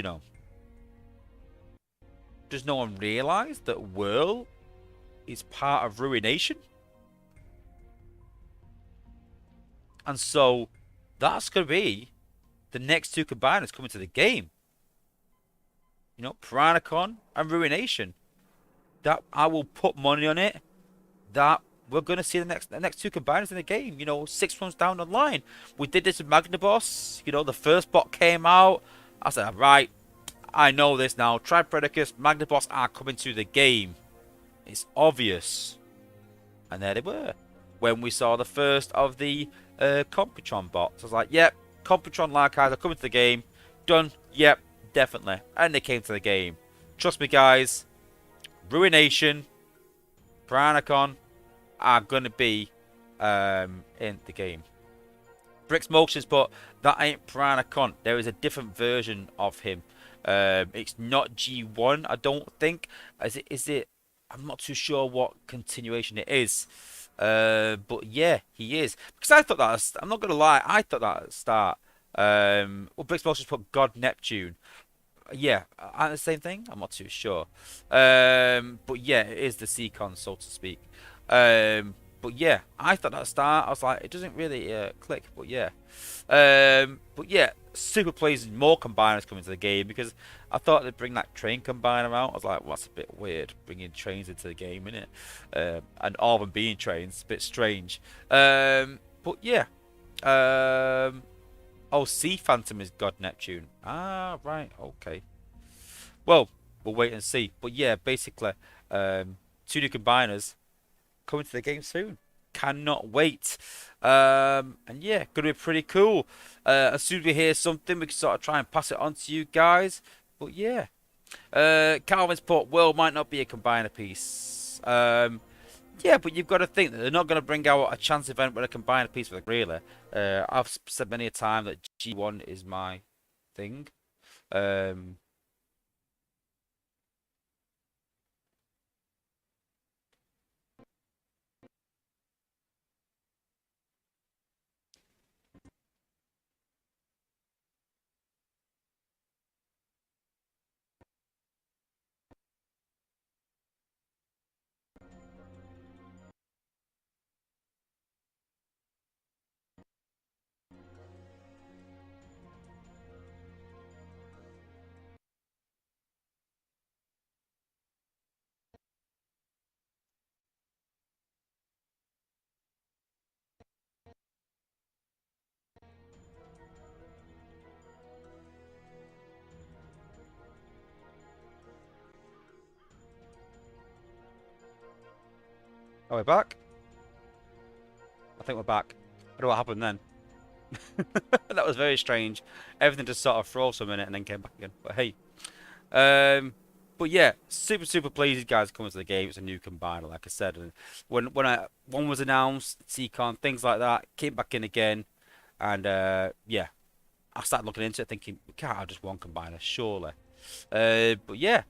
Does no one realise that Whirl is part of Ruination? And so, that's going to be the next two combiners coming to the game. Piranacon and Ruination. That I will put money on it. That we're going to see the next two combiners in the game. 6 months down the line. We did this with Magnaboss. The first bot came out. I said, right, I know this now. Tripredicus, Magnaboss are coming to the game. It's obvious. And there they were. When we saw the first of the Computron bots. I was like, yep, Computron Larkeyes are coming to the game. Done. Yep, definitely. And they came to the game. Trust me, guys. Ruination, Piranacon are going to be in the game. Bricks Motions, but that ain't Piranacon. There is a different version of him. It's not G1, I don't think. Is it? I'm not too sure what continuation it is. But yeah, he is. Because I thought that, I'm not going to lie, I thought that at the start. Well, Bricks Motions put God Neptune. Yeah, the same thing. I'm not too sure. But yeah, it is the Seacon, so to speak. But yeah, I thought at the start, I was like, it doesn't really click. But yeah, super pleasing. More combiners coming to the game because I thought they'd bring that train combiner out. I was like, well, that's a bit weird, bringing trains into the game, innit? And all of them being trains, a bit strange. But yeah, oh, Sea Phantom is God Neptune. Ah, right, okay. Well, we'll wait and see. But yeah, basically, 2 new combiners coming to the game soon. Cannot wait. And yeah, gonna be pretty cool. As soon as we hear something, we can sort of try and pass it on to you guys. But yeah, Calvin's put World might not be a combiner piece. Yeah, but you've got to think that they're not going to bring out a chance event with a combiner piece with a really. I've said many a time that G1 is my thing. Are we back? I think we're back. I don't know what happened then. That was very strange. Everything just sort of froze for a minute and then came back again. But hey. But yeah, super pleased guys coming to the game. It's a new combiner, like I said. And when one was announced, Seacon, things like that, came back in again. And yeah, I started looking into it thinking, we can't have just one combiner, surely. But yeah,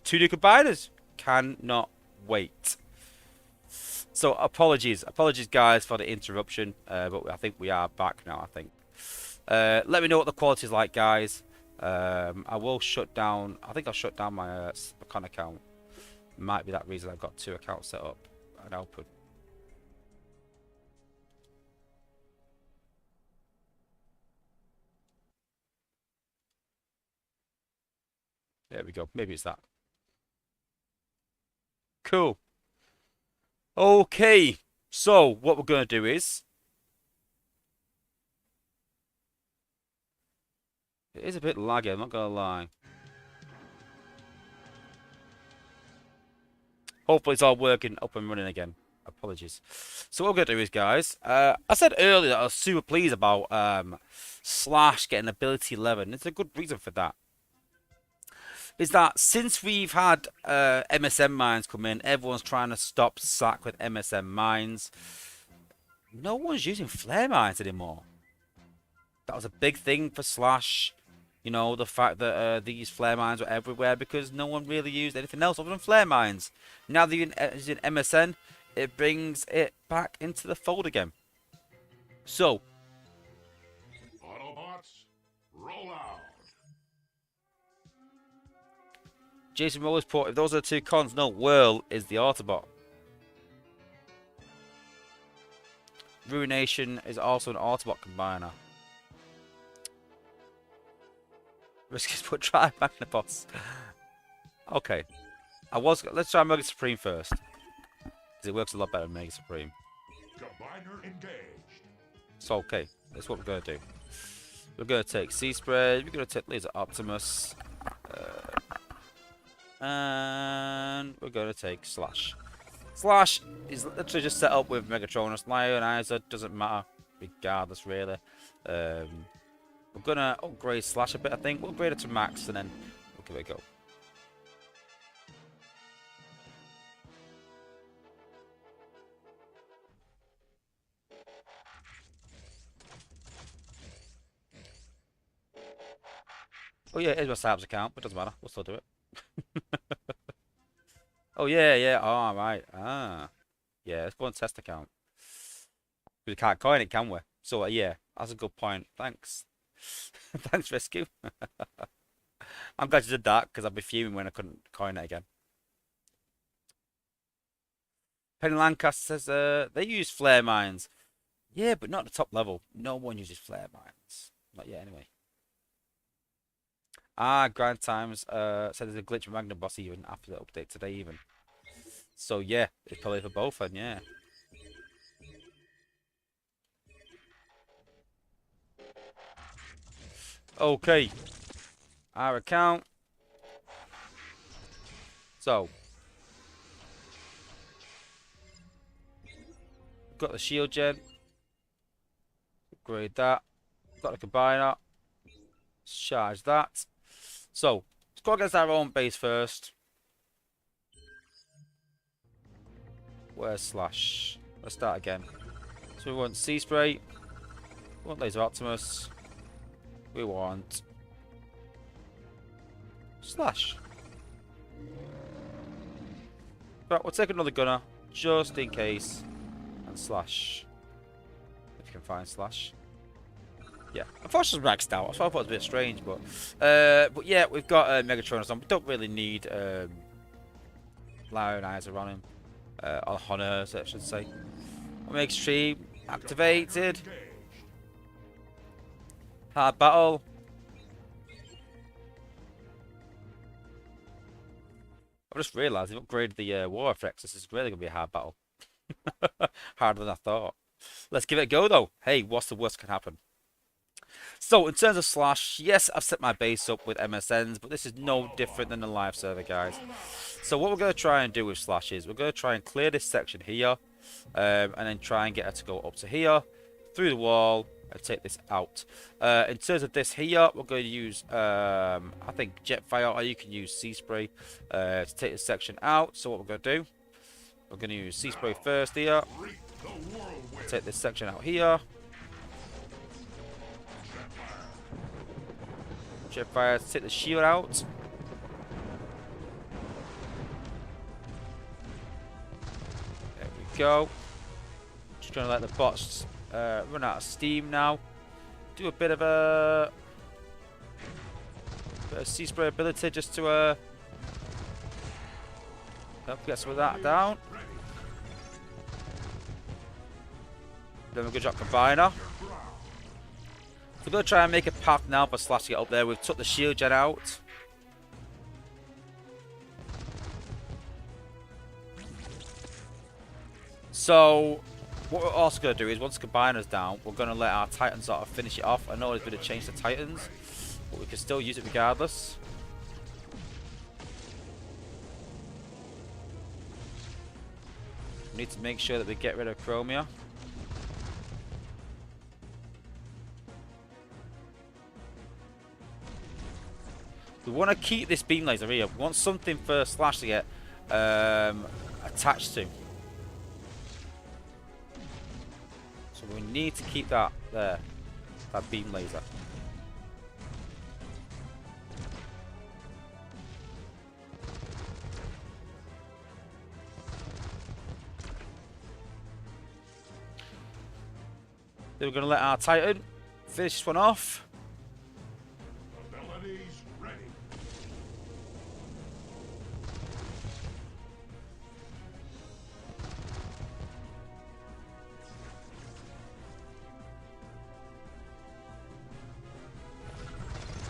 2 new combiners. Cannot wait. So apologies guys for the interruption, but I think we are back now. I think. Let me know what the quality is like, guys. I will shut down. I think I'll shut down my Con account. Might be that reason I've got 2 accounts set up and open. There we go. Maybe it's that. Cool. Okay. So what we're going to do is, it is a bit laggy, I'm not going to lie. Hopefully it's all working up and running again. Apologies. So what we're going to do is, guys, I said earlier that I was super pleased about Slash getting ability 11. There's a good reason for that. Is that since we've had MSM mines come in, everyone's trying to stop sack with MSM mines. No one's using flare mines anymore. That was a big thing for Slash. You know, the fact that these flare mines were everywhere because no one really used anything else other than flare mines. Now that you're using MSN, it brings it back into the fold again. So, Autobots, roll out. Jason Rollersport, if those are the 2 cons, no, Whirl is the Autobot. Ruination is also an Autobot combiner. Risky put try Magnaboss. Okay. Let's try Mega Supreme first. Because it works a lot better than Mega Supreme. Combiner engaged. So okay, that's what we're gonna do. We're gonna take Sea Spray, we're gonna take Laser Optimus. And we're gonna take Slash. Slash is literally just set up with Megatronus. Lionizer doesn't matter, regardless really. We're gonna upgrade Slash a bit, I think. We'll upgrade it to max and then we'll give it a go. Oh yeah, here's my Sabs account, but doesn't matter. We'll still do it. Oh yeah. Oh right. Ah. Yeah, let's go on test account. We can't coin it, can we? So yeah, that's a good point. Thanks. Thanks, Rescue. I'm glad you did that because I'd be fuming when I couldn't coin it again. Penny Lancaster says they use flare mines. Yeah, but not at the top level. No one uses flare mines. Not yet, anyway. Ah, Grind Times said there's a glitch with Magnum Boss even after the update today, even. So yeah, it's probably for both, and yeah. Okay, our account. So, got the shield gen. Upgrade that. Got the combiner. Charge that. So, let's go against our own base first. Where's Slash? Let's start again. So we want Sea Spray. We want Laser Optimus. We want Slash. But we'll take another gunner just in case. And Slash. If you can find Slash. Yeah, unfortunately it's maxed out. So I thought it was a bit strange, but yeah, we've got Megatronus on. We don't really need Lionizer on him, or Honors, I should say. Omega Extreme activated. Hard battle. I just realised they've upgraded the war effects. This is really going to be a hard battle. Harder than I thought. Let's give it a go though. Hey, what's the worst that can happen? So, in terms of Slash, yes, I've set my base up with MSNs, but this is no different than the live server, guys. So what we're going to try and do with Slash is we're going to try and clear this section here, and then try and get her to go up to here, through the wall, and take this out. In terms of this here, we're going to use, I think, Jetfire, or you can use Sea Spray to take this section out. So what we're going to do, we're going to use Sea Spray first here, take this section out here. Jetfire to take the shield out. There we go. Just trying to let the bots run out of steam now. Do a bit of sea spray ability just to get some of that down. Then we're going to drop Combiner. So we're going to try and make a path now for Slash to get up there. We've took the shield gen out. So what we're also going to do is once Combiner's down, we're going to let our Titans sort of finish it off. I know there's been a change to Titans, but we can still use it regardless. We need to make sure that we get rid of Chromia. We want to keep this beam laser here. We want something for Slash to get attached to. So we need to keep that there. That beam laser. Then we're going to let our Titan finish this one off.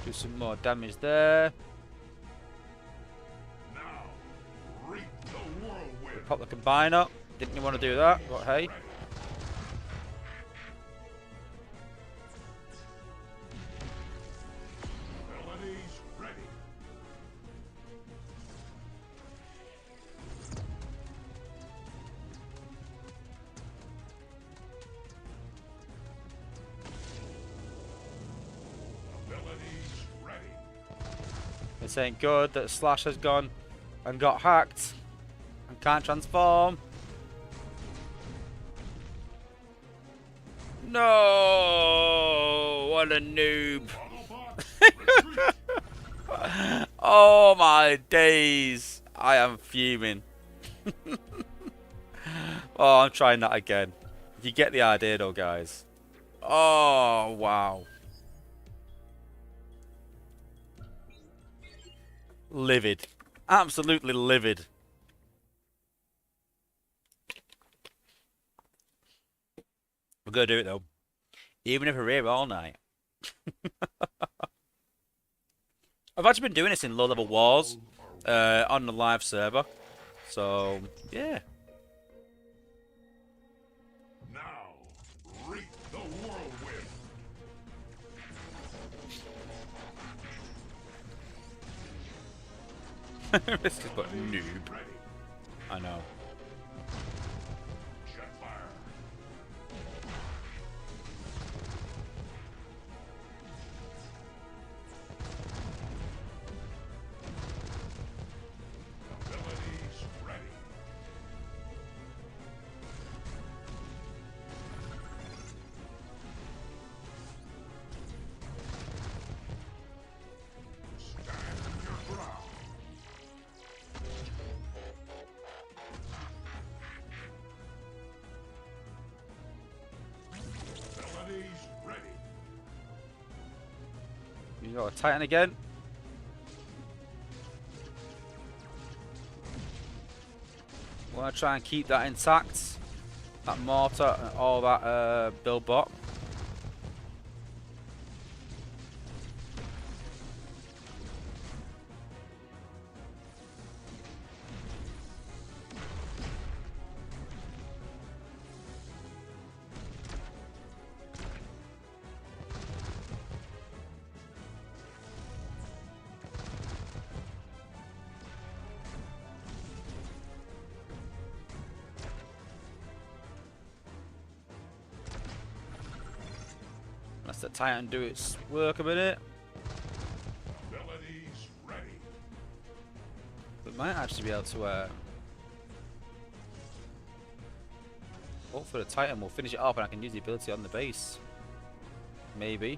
Do some more damage there. Now, reap the whirlwind. Pop the Combiner. Didn't you want to do that? But hey. Abilities ready. Abilities ready. It's saying good that Slash has gone and got hacked and can't transform. No! What a noob. Oh my days. I am fuming. Oh, I'm trying that again. You get the idea though, guys. Oh, wow. Livid. Absolutely livid. We're going to do it though. Even if we're here all night. I've actually been doing this in low-level wars on the live server. So, yeah. Now, reap the whirlwind. This is but noob. Ready. I know. Jetfire. Abilities ready. Stand your ground. Abilities ready. You got a Titan again. Want to try and keep that intact. That mortar and all that build bot. Let's let Titan do its work a minute. Abilities ready. We might actually be able to. Hopefully, the Titan will finish it up and I can use the ability on the base. Maybe.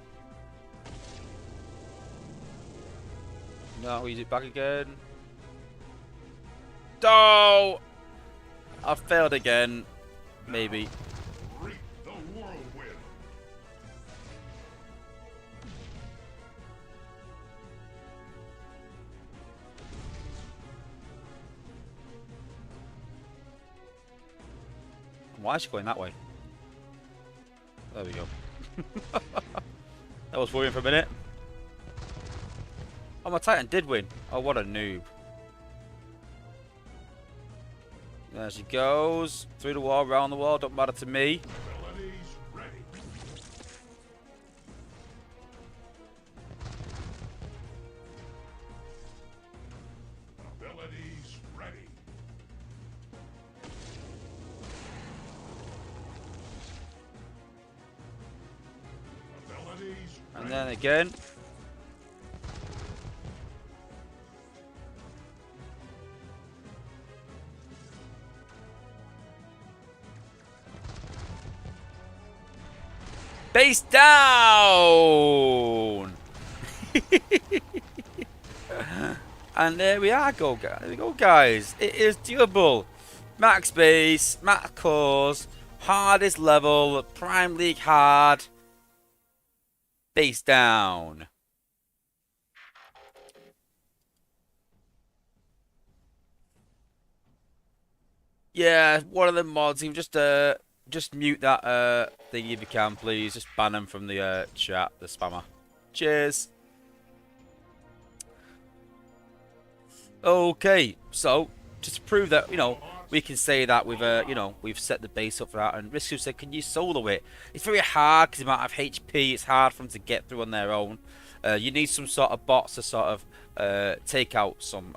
No, we'll use it back again. Oh! I failed again. Maybe. Reap the whirlwind. Why is she going that way? There we go. That was worrying for a minute. Oh, my Titan did win. Oh, what a noob. There she goes. Through the wall, around the wall. Don't matter to me. Abilities ready. Abilities ready. Abilities And ready. then again. Base down! And there we are, there we go, guys. It is doable. Max base, max cores, hardest level, Prime League hard. Base down. Yeah, one of the mods. You just mute that thing if you can, please. Just ban them from the chat, the spammer. Cheers. Okay, so just to prove that we can say that we've set the base up for that. And Risku said, "Can you solo it?" It's very hard because the amount of HP. It's hard for them to get through on their own. You need some sort of bots to sort of take out some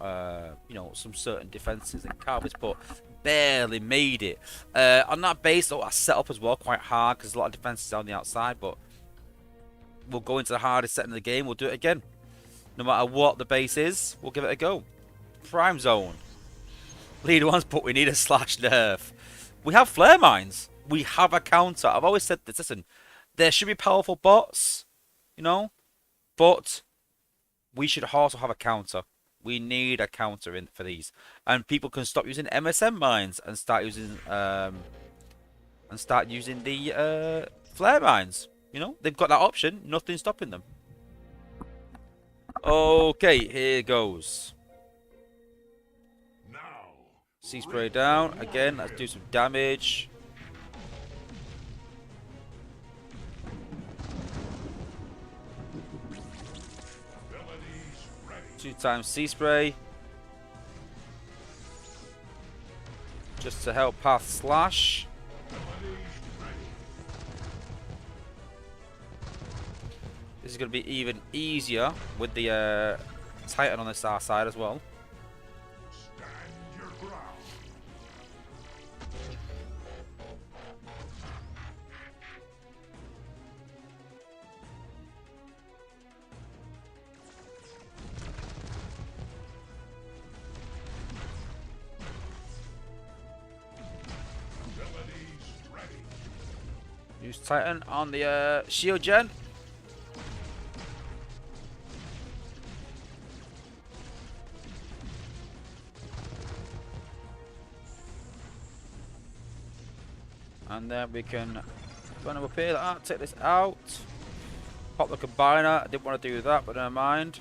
some certain defenses and carries, but barely made it. On that base, though, I set up as well quite hard because a lot of defenses on the outside. But we'll go into the hardest setting of the game. We'll do it again, no matter what the base is. We'll give it a go. Prime zone. Leader ones, but we need a slash nerf. We have flare mines. We have a counter. I've always said this. Listen, there should be powerful bots, but we should also have a counter. We need a counter in for these, and people can stop using MSM mines and start using the flare mines. They've got that option. Nothing's stopping them. Okay, here goes. Sea spray down. Again, let's do some damage. Abilities ready. 2 times sea spray. Just to help path slash. Abilities ready. This is going to be even easier with the Titan on this our side as well. Stand your ground. Abilities ready. Use Titan on the shield gen. And then we can run up here like that, take this out. Pop the combiner. I didn't want to do that, but never mind.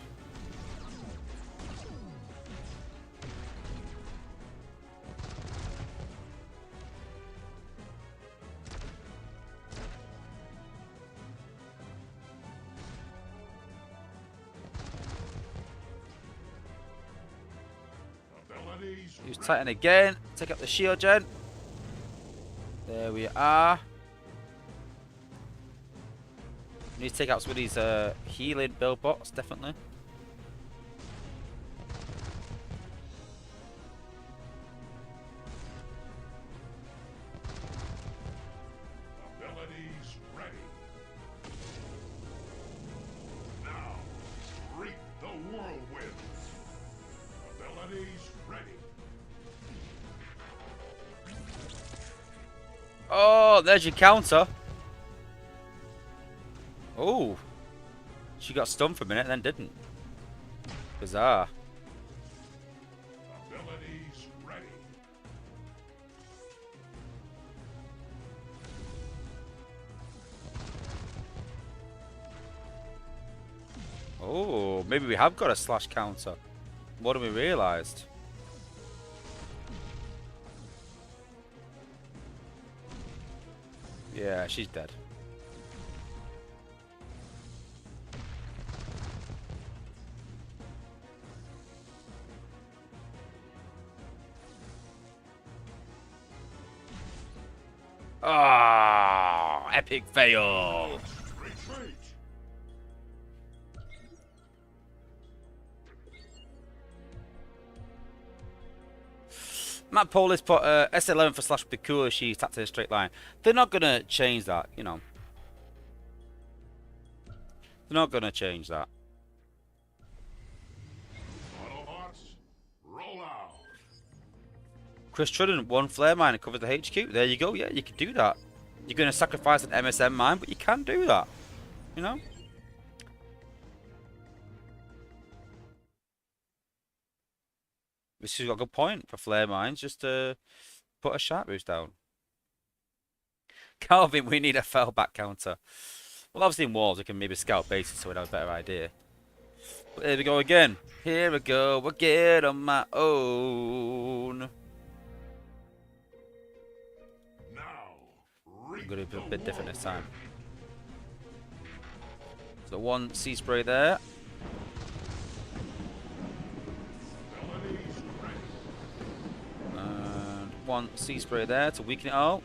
Abilities Use ready. Titan again. Take up the shield gen. There we are. We need to take out some of these healing build bots, definitely. Abilities ready. Melodies ready. Oh, there's your counter. Oh, she got stunned for a minute and then didn't. Bizarre. Abilities ready. Oh, maybe we have got a slash counter. More than we realised. Yeah, she's dead. Ah, epic fail. Retreat. Matt Polis put S11 for slash because she attacked in a straight line. They're not gonna change that, you know. They're not gonna change that. Autobots, roll out. Chris Trudden, one flare mine and covers the HQ. There you go. Yeah, you can do that. You're gonna sacrifice an MSM mine, but you can do that. You know. This has got a good point for flare mines. Just to put a sharp boost down. Calvin, we need a fell back counter. Well, obviously in walls, we can maybe scout bases so we'd have a better idea. But here we go again. Here we go again on my own. Now, I'm going to do a bit different this time. So one sea spray there. Abilities ready. And one sea spray there to weaken it all.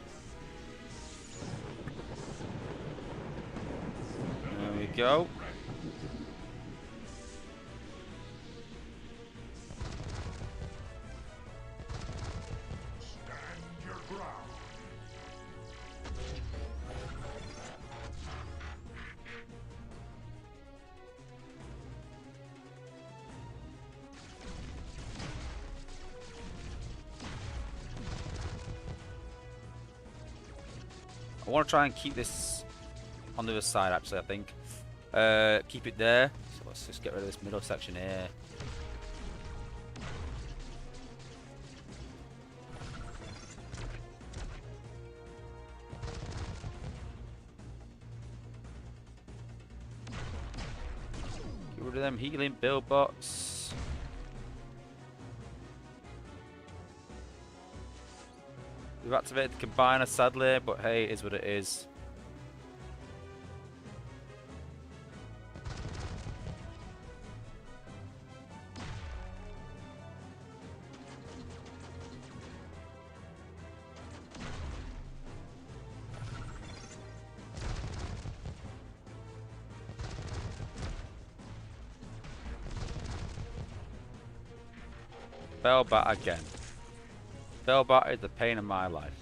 There we go. Stand your ground. I want to try and keep this on the other side, actually, I think. Keep it there. So let's just get rid of this middle section here. Get rid of them healing build bots. We've activated the combiner, sadly, but hey, it is what it is. Bellbat again. Bellbat is the pain of my life.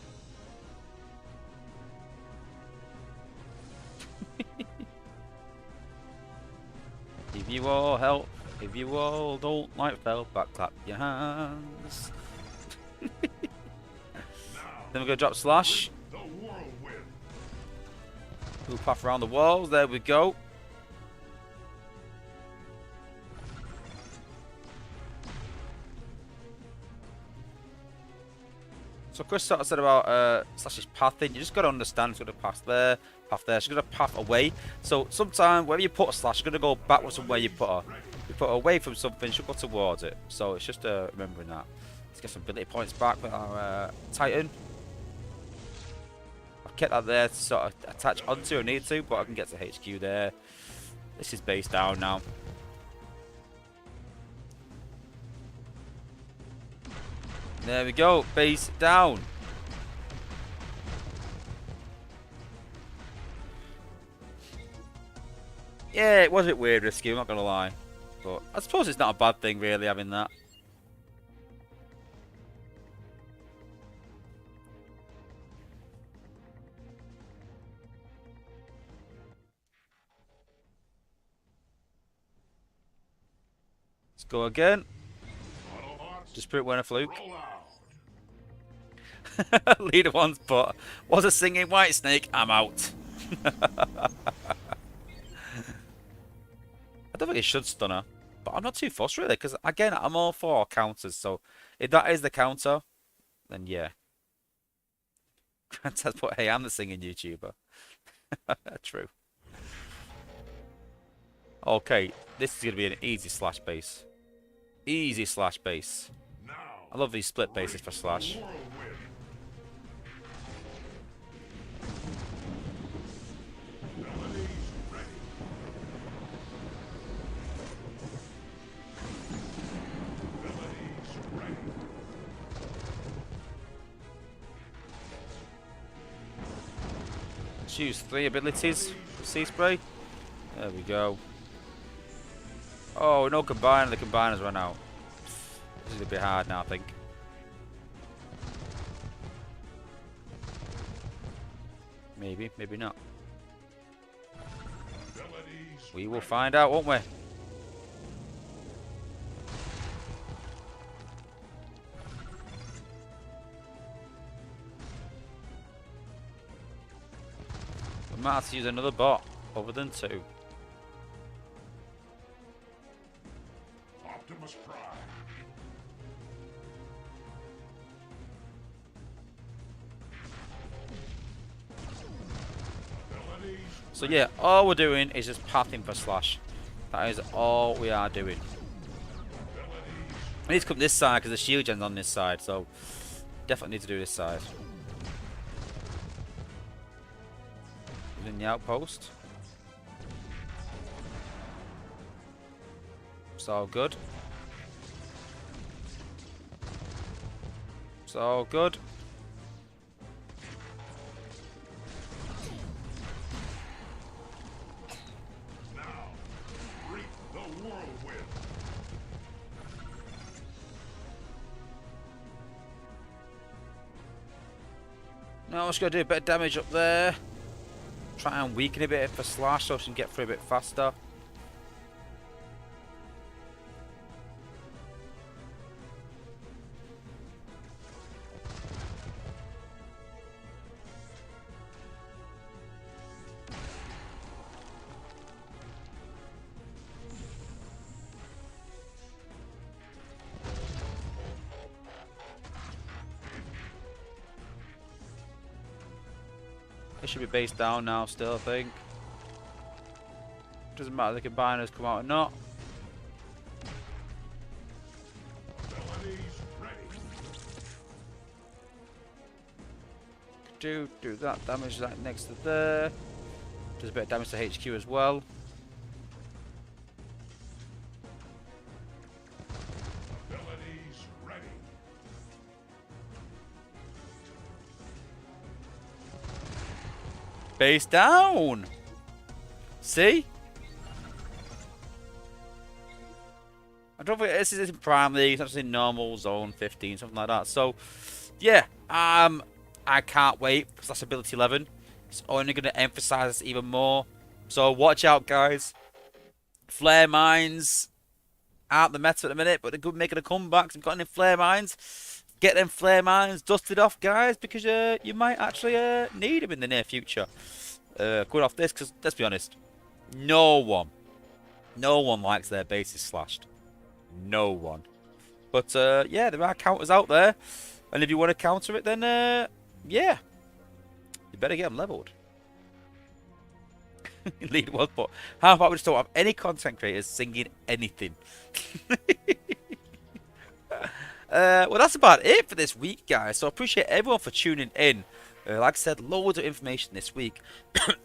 If you all help, if you all don't like Bellbat, clap your hands. Then we're gonna drop slash. The whirlwind. Move path around the walls. There we go. So Chris sort of said about Slash's pathing. You just got to understand it's going to path there, path there. She's going to path away. So sometimes wherever you put a Slash, she's going to go backwards from where you put her. You put her away from something, she'll go towards it. So it's just remembering that. Let's get some ability points back with our Titan. I've kept that there to sort of attach onto if I need to, but I can get to HQ there. This is base down now. There we go, base down. Yeah, it was a bit weird risky, I'm not gonna lie. But I suppose it's not a bad thing really having that. Let's go again. Just put it when a fluke. Roll out. Leader one's but was a singing White Snake. I'm out. I don't think it should stun her, but I'm not too fussed really, because again, I'm all for counters. So if that is the counter, then yeah. That's what. Hey, I'm the singing YouTuber. True. Okay, this is gonna be an easy slash base. Easy slash base. Now. I love these split bases for slash. Whirlwind. Abilities ready. Abilities ready. Choose 3 abilities. Sea spray. There we go. Oh, no combiner. The combiner's run out. This is a bit hard now, I think. Maybe, maybe not. Abilities We will find out, won't we? We might have to use another bot other than 2. Optimus Prime. Abilities So yeah, all we're doing is just pathing for slash. That is all we are doing. I need to come this side because the shield gen's on this side, so definitely need to do this side. In the outpost. It's all good. It's all good. now. Reap the whirlwind. Now I'm just going to do a bit of damage up there. Try and weaken a bit for slash so she can get through a bit faster. It should be based down now still, I think. Doesn't matter if the combiners come out or not. Abilities ready. Do that damage that next to there. Does a bit of damage to HQ as well. Abilities ready. Base down! See? I don't think this is in Prime League, it's actually in normal zone 15, something like that. So, yeah, I can't wait for Slash Ability 11. It's only going to emphasize this even more. So, watch out, guys. Flare Mines aren't the meta at the minute, but they're good making a comeback. So, if you've got any Flare Mines, get them Flare Mines dusted off, guys, because you might actually need them in the near future. Going off this, because let's be honest, no one likes their bases slashed. No one. But yeah, there are counters out there, and if you want to counter it, then yeah, you better get them leveled. Lead one, but how about we just don't have any content creators singing anything? Well, that's about it for this week, guys. So I appreciate everyone for tuning in. Like I said, loads of information this week.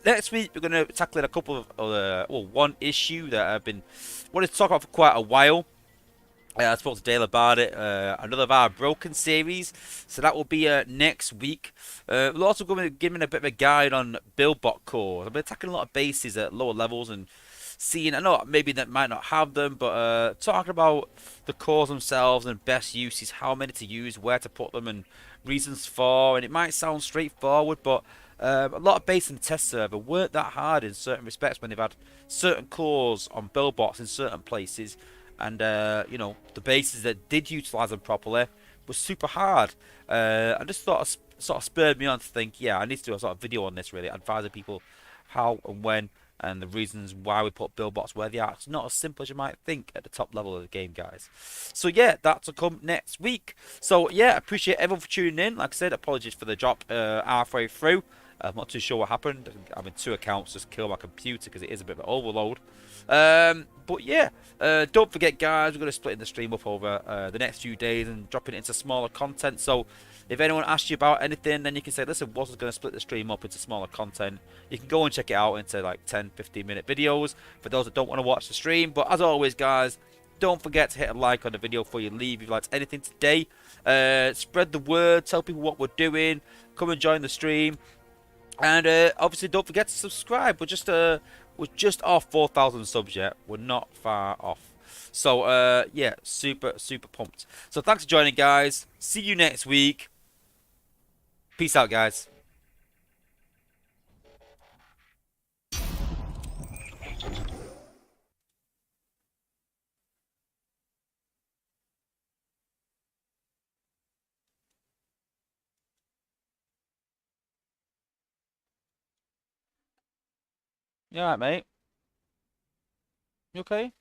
Next week, we're going to tackle a couple of, well, one issue that I've been wanting to talk about for quite a while. I spoke to Dale about it. Another of our Broken series. So that will be next week. We'll also be giving a bit of a guide on build-bot cores. I've been attacking a lot of bases at lower levels and seeing, I know maybe that might not have them, but talking about the cores themselves and best uses, how many to use, where to put them, and reasons for. And it might sound straightforward, but a lot of bases in the test server weren't that hard in certain respects when they've had certain cores on build bots in certain places. and you know, the bases that did utilize them properly was super hard. I just thought sort of spurred me on to think, yeah, I need to do a sort of video on this, really, advising people how and when and the reasons why we put build bots where they are. It's not as simple as you might think at the top level of the game, guys. So yeah, that's to come next week. So yeah, appreciate everyone for tuning in. Like I said, apologies for the drop halfway through. I'm not too sure what happened. I'm in two accounts, just kill my computer because it is a bit of an overload. But yeah, don't forget, guys, we're going to split the stream up over the next few days and dropping it into smaller content. So if anyone asks you about anything, then you can say, listen, Wozza's going to split the stream up into smaller content. You can go and check it out into like 10, 15-minute videos for those that don't want to watch the stream. But as always, guys, don't forget to hit a like on the video before you leave if you liked anything today. Spread the word, tell people what we're doing, come and join the stream. And obviously, don't forget to subscribe. We're just off 4,000 subs yet. We're not far off. So yeah, super pumped. So thanks for joining, guys. See you next week. Peace out, guys. You alright, mate? You okay?